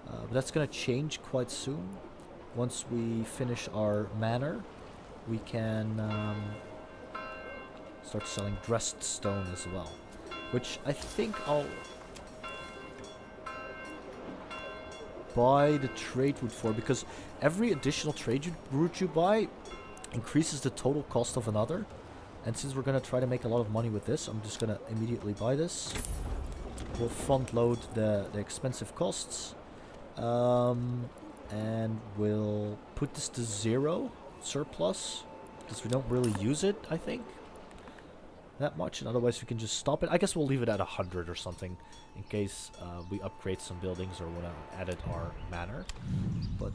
But that's going to change quite soon. Once we finish our manor, we can start selling dressed stone as well. Which I think I'll buy the trade route for, because every additional trade route you buy increases the total cost of another. And since we're going to try to make a lot of money with this, I'm just going to immediately buy this. We'll front load the expensive costs. And we'll put this to 0 surplus, because we don't really use it, I think, that much, and otherwise we can just stop it. I guess we'll leave it at 100 or something in case we upgrade some buildings or want to edit our manor. But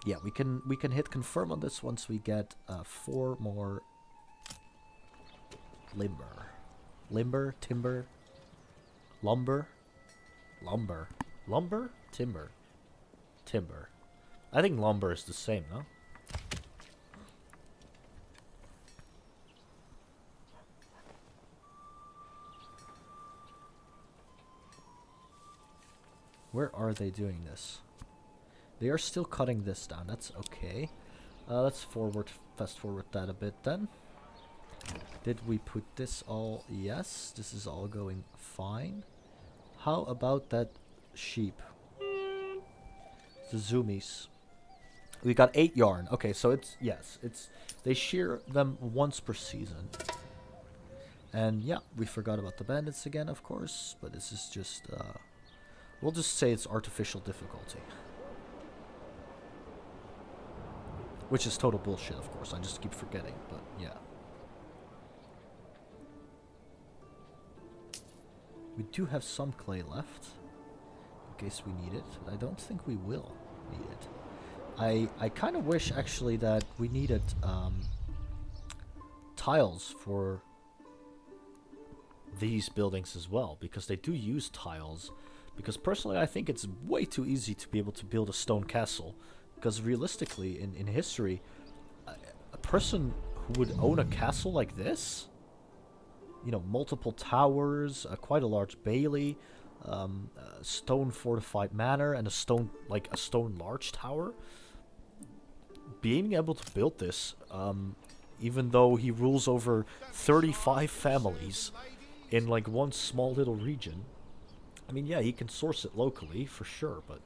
yeah, we can hit confirm on this once we get 4 more timber, timber. I think lumber is the same, no? Where are they doing this? They are still cutting this down. That's okay. Let's fast forward that a bit then. Did we put this all? Yes, this is all going fine. How about that sheep? The zoomies. We got 8 yarn. Okay, so it's, yes, it's, they shear them once per season. And yeah, we forgot about the bandits again, of course, but this is just, we'll just say it's artificial difficulty. Which is total bullshit, of course, I just keep forgetting, but yeah. We do have some clay left, in case we need it. I don't think we will need it. I kind of wish, actually, that we needed tiles for these buildings as well, because they do use tiles. Because personally, I think it's way too easy to be able to build a stone castle. Because realistically, in history, a person who would own a castle like this, you know, multiple towers, quite a large bailey, a stone fortified manor, and a stone large tower. Being able to build this, even though he rules over 35 families in like one small little region. I mean, yeah, he can source it locally for sure, but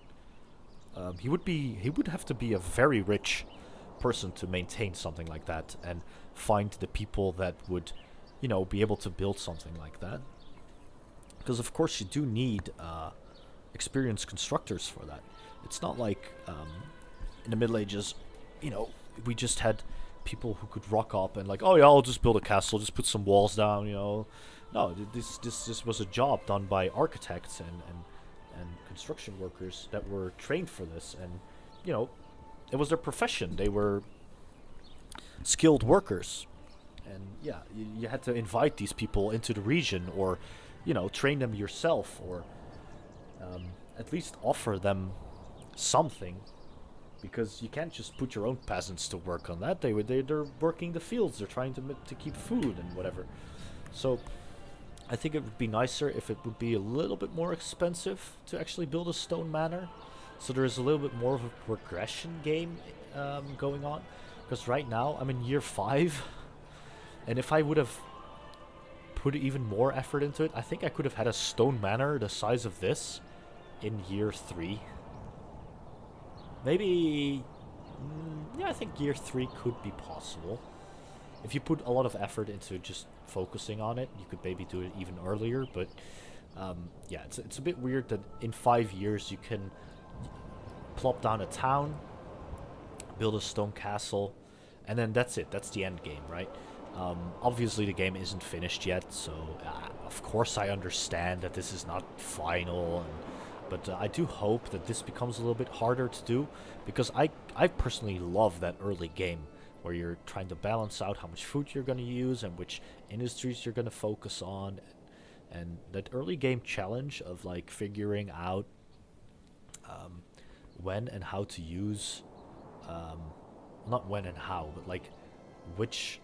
he would have to be a very rich person to maintain something like that and find the people that would, you know, be able to build something like that. Because of course you do need experienced constructors for that. It's not like in the Middle Ages, you know, we just had people who could rock up and like, oh yeah, I'll just build a castle, just put some walls down, you know. No, this was a job done by architects and construction workers that were trained for this, and you know, it was their profession. They were skilled workers, and yeah, you had to invite these people into the region, or you know, train them yourself, or at least offer them something, because you can't just put your own peasants to work on that. They're working the fields. They're trying to keep food and whatever. So I think it would be nicer if it would be a little bit more expensive to actually build a stone manor. So there is a little bit more of a progression game going on. Because right now I'm in year 5. And if I would have put even more effort into it, I think I could have had a stone manor the size of this in year 3. maybe, yeah, I think year 3 could be possible. If you put a lot of effort into just focusing on it, you could maybe do it even earlier, but yeah, it's a bit weird that in 5 years you can plop down a town, build a stone castle, and then that's it. That's the end game, right? Obviously, the game isn't finished yet, so of course I understand that this is not final, but I do hope that this becomes a little bit harder to do, because I personally love that early game where you're trying to balance out how much food you're going to use and which industries you're going to focus on, and that early game challenge of like figuring out when and how to use, not when and how, but like which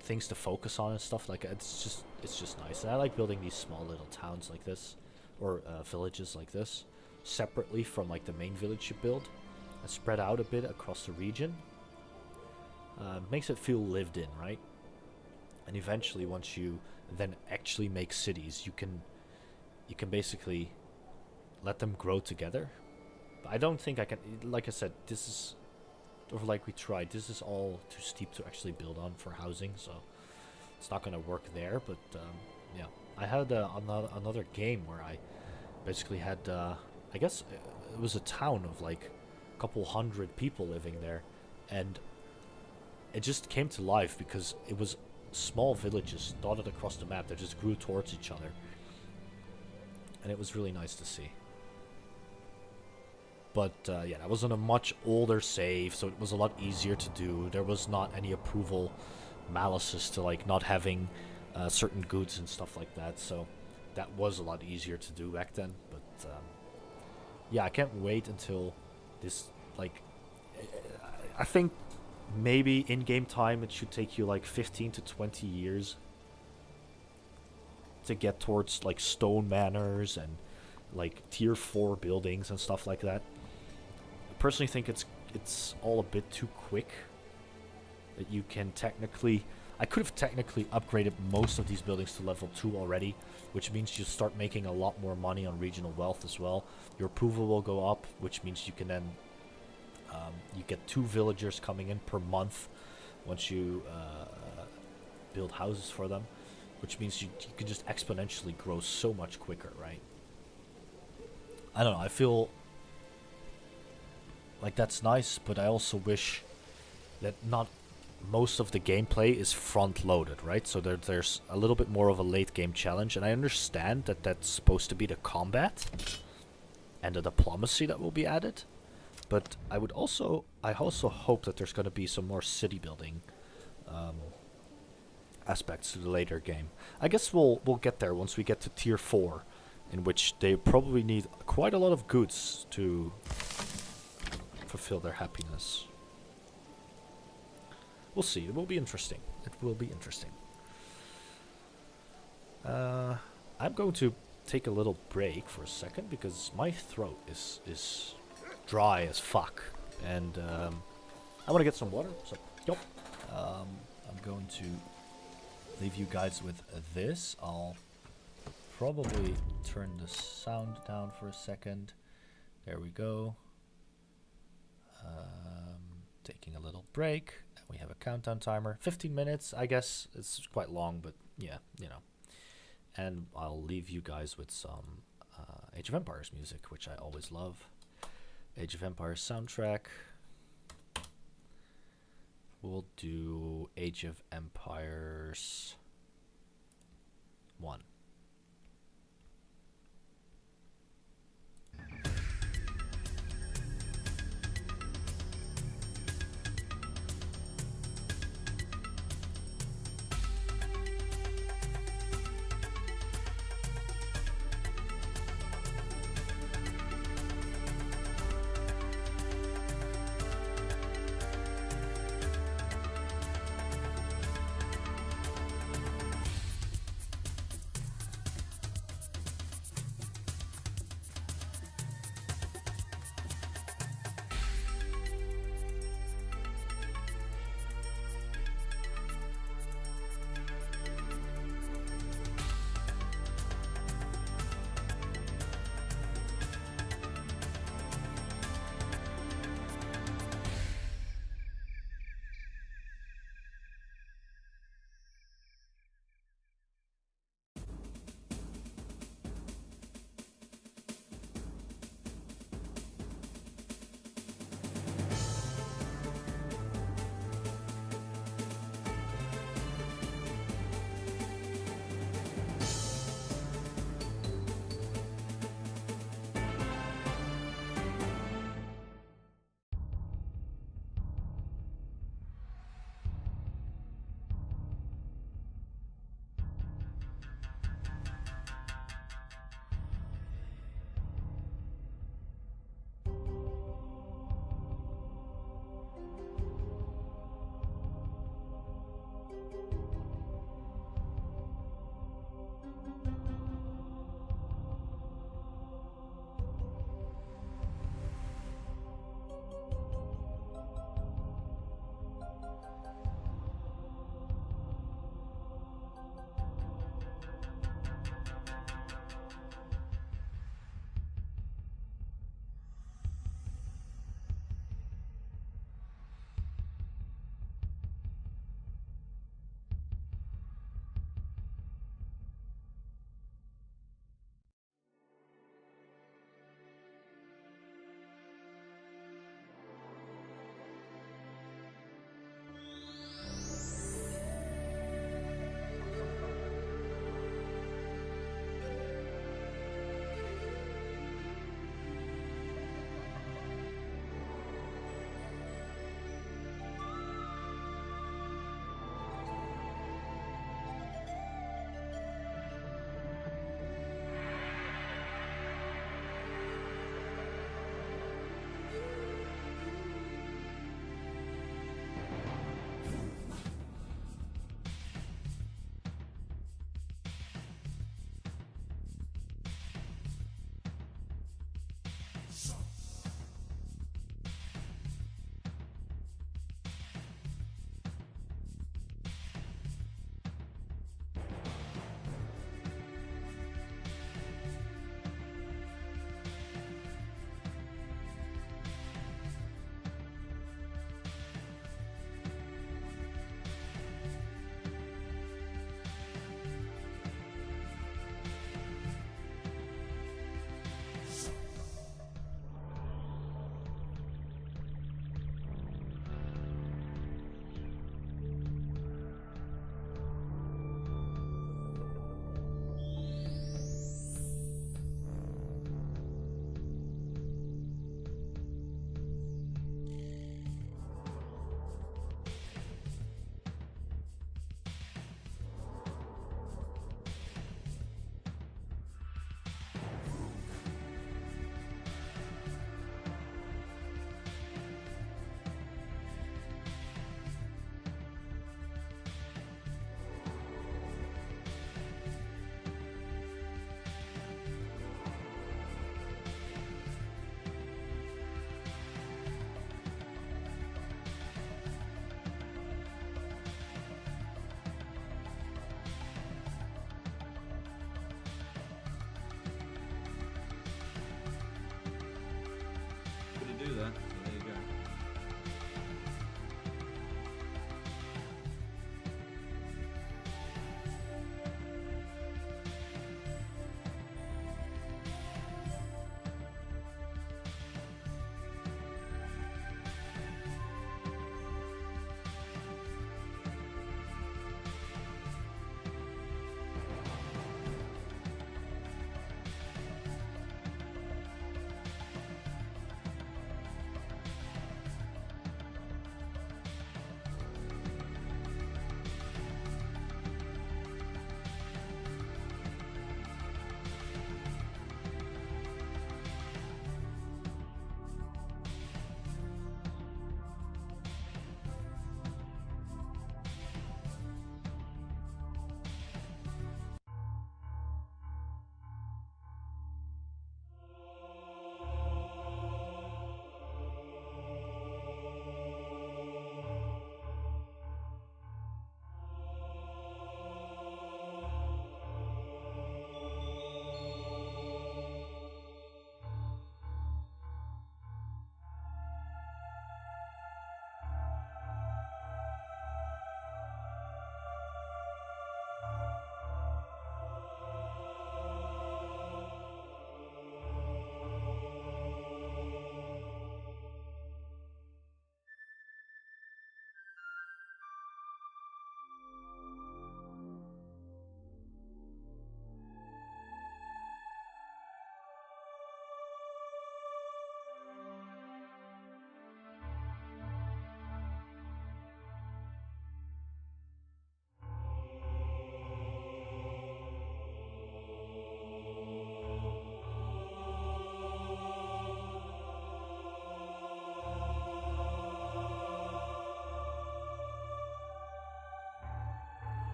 things to focus on and stuff like that. It's just nice. And I like building these small little towns like this, or villages like this, separately from like the main village you build, and spread out a bit across the region. Makes it feel lived in, right? And eventually, once you then actually make cities, you can basically let them grow together. But I don't think I can. Like I said, this is, or like we tried, this is all too steep to actually build on for housing, so it's not going to work there. But yeah, I had another game where I basically had, I guess it was a town of like a couple hundred people living there, and it just came to life because it was small villages dotted across the map that just grew towards each other, and it was really nice to see. But yeah, that was on a much older save, so it was a lot easier to do. There was not any approval malices to like not having certain goods and stuff like that, so that was a lot easier to do back then. But yeah, I can't wait until this, like, I think maybe in-game time it should take you like 15 to 20 years to get towards like stone manors and like tier 4 buildings and stuff like that. I personally think it's all a bit too quick. That you can technically, I could have technically upgraded most of these buildings to level 2 already, which means you start making a lot more money on regional wealth as well. Your approval will go up, which means you can then you get 2 villagers coming in per month once you build houses for them, which means you can just exponentially grow so much quicker, right? I don't know, I feel like that's nice, but I also wish that not most of the gameplay is front-loaded, right? So there's a little bit more of a late-game challenge, and I understand that that's supposed to be the combat and the diplomacy that will be added, but I also hope that there's going to be some more city building aspects to the later game. I guess we'll get there once we get to tier 4, in which they probably need quite a lot of goods to fulfill their happiness. We'll see. It will be interesting. It will be interesting. I'm going to take a little break for a second because my throat is dry as fuck, and I want to get some water. So, yep. I'm going to leave you guys with this. I'll probably turn the sound down for a second. There we go. Taking a little break. We have a countdown timer. 15 minutes, I guess. It's quite long, but yeah, you know. And I'll leave you guys with some Age of Empires music, which I always love. Age of Empires soundtrack. We'll do Age of Empires 1.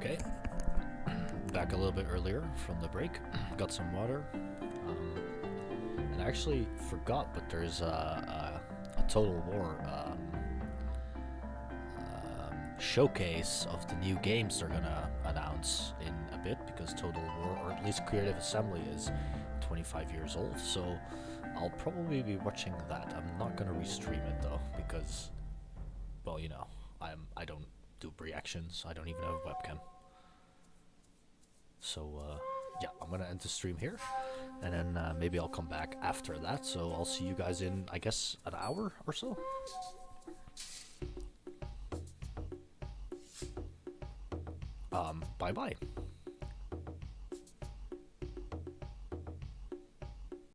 Okay. Back a little bit earlier from the break. Got some water. And I actually forgot, but there's a Total War showcase of the new games they're gonna announce in a bit, because Total War, or at least Creative Assembly, is 25 years old. So I'll probably be watching that. I'm not gonna restream it though, because, well, you know, I don't do reactions. I don't even have a webcam. So yeah, I'm gonna end the stream here, and then maybe I'll come back after that. So I'll see you guys in, I guess, an hour or so. Bye bye.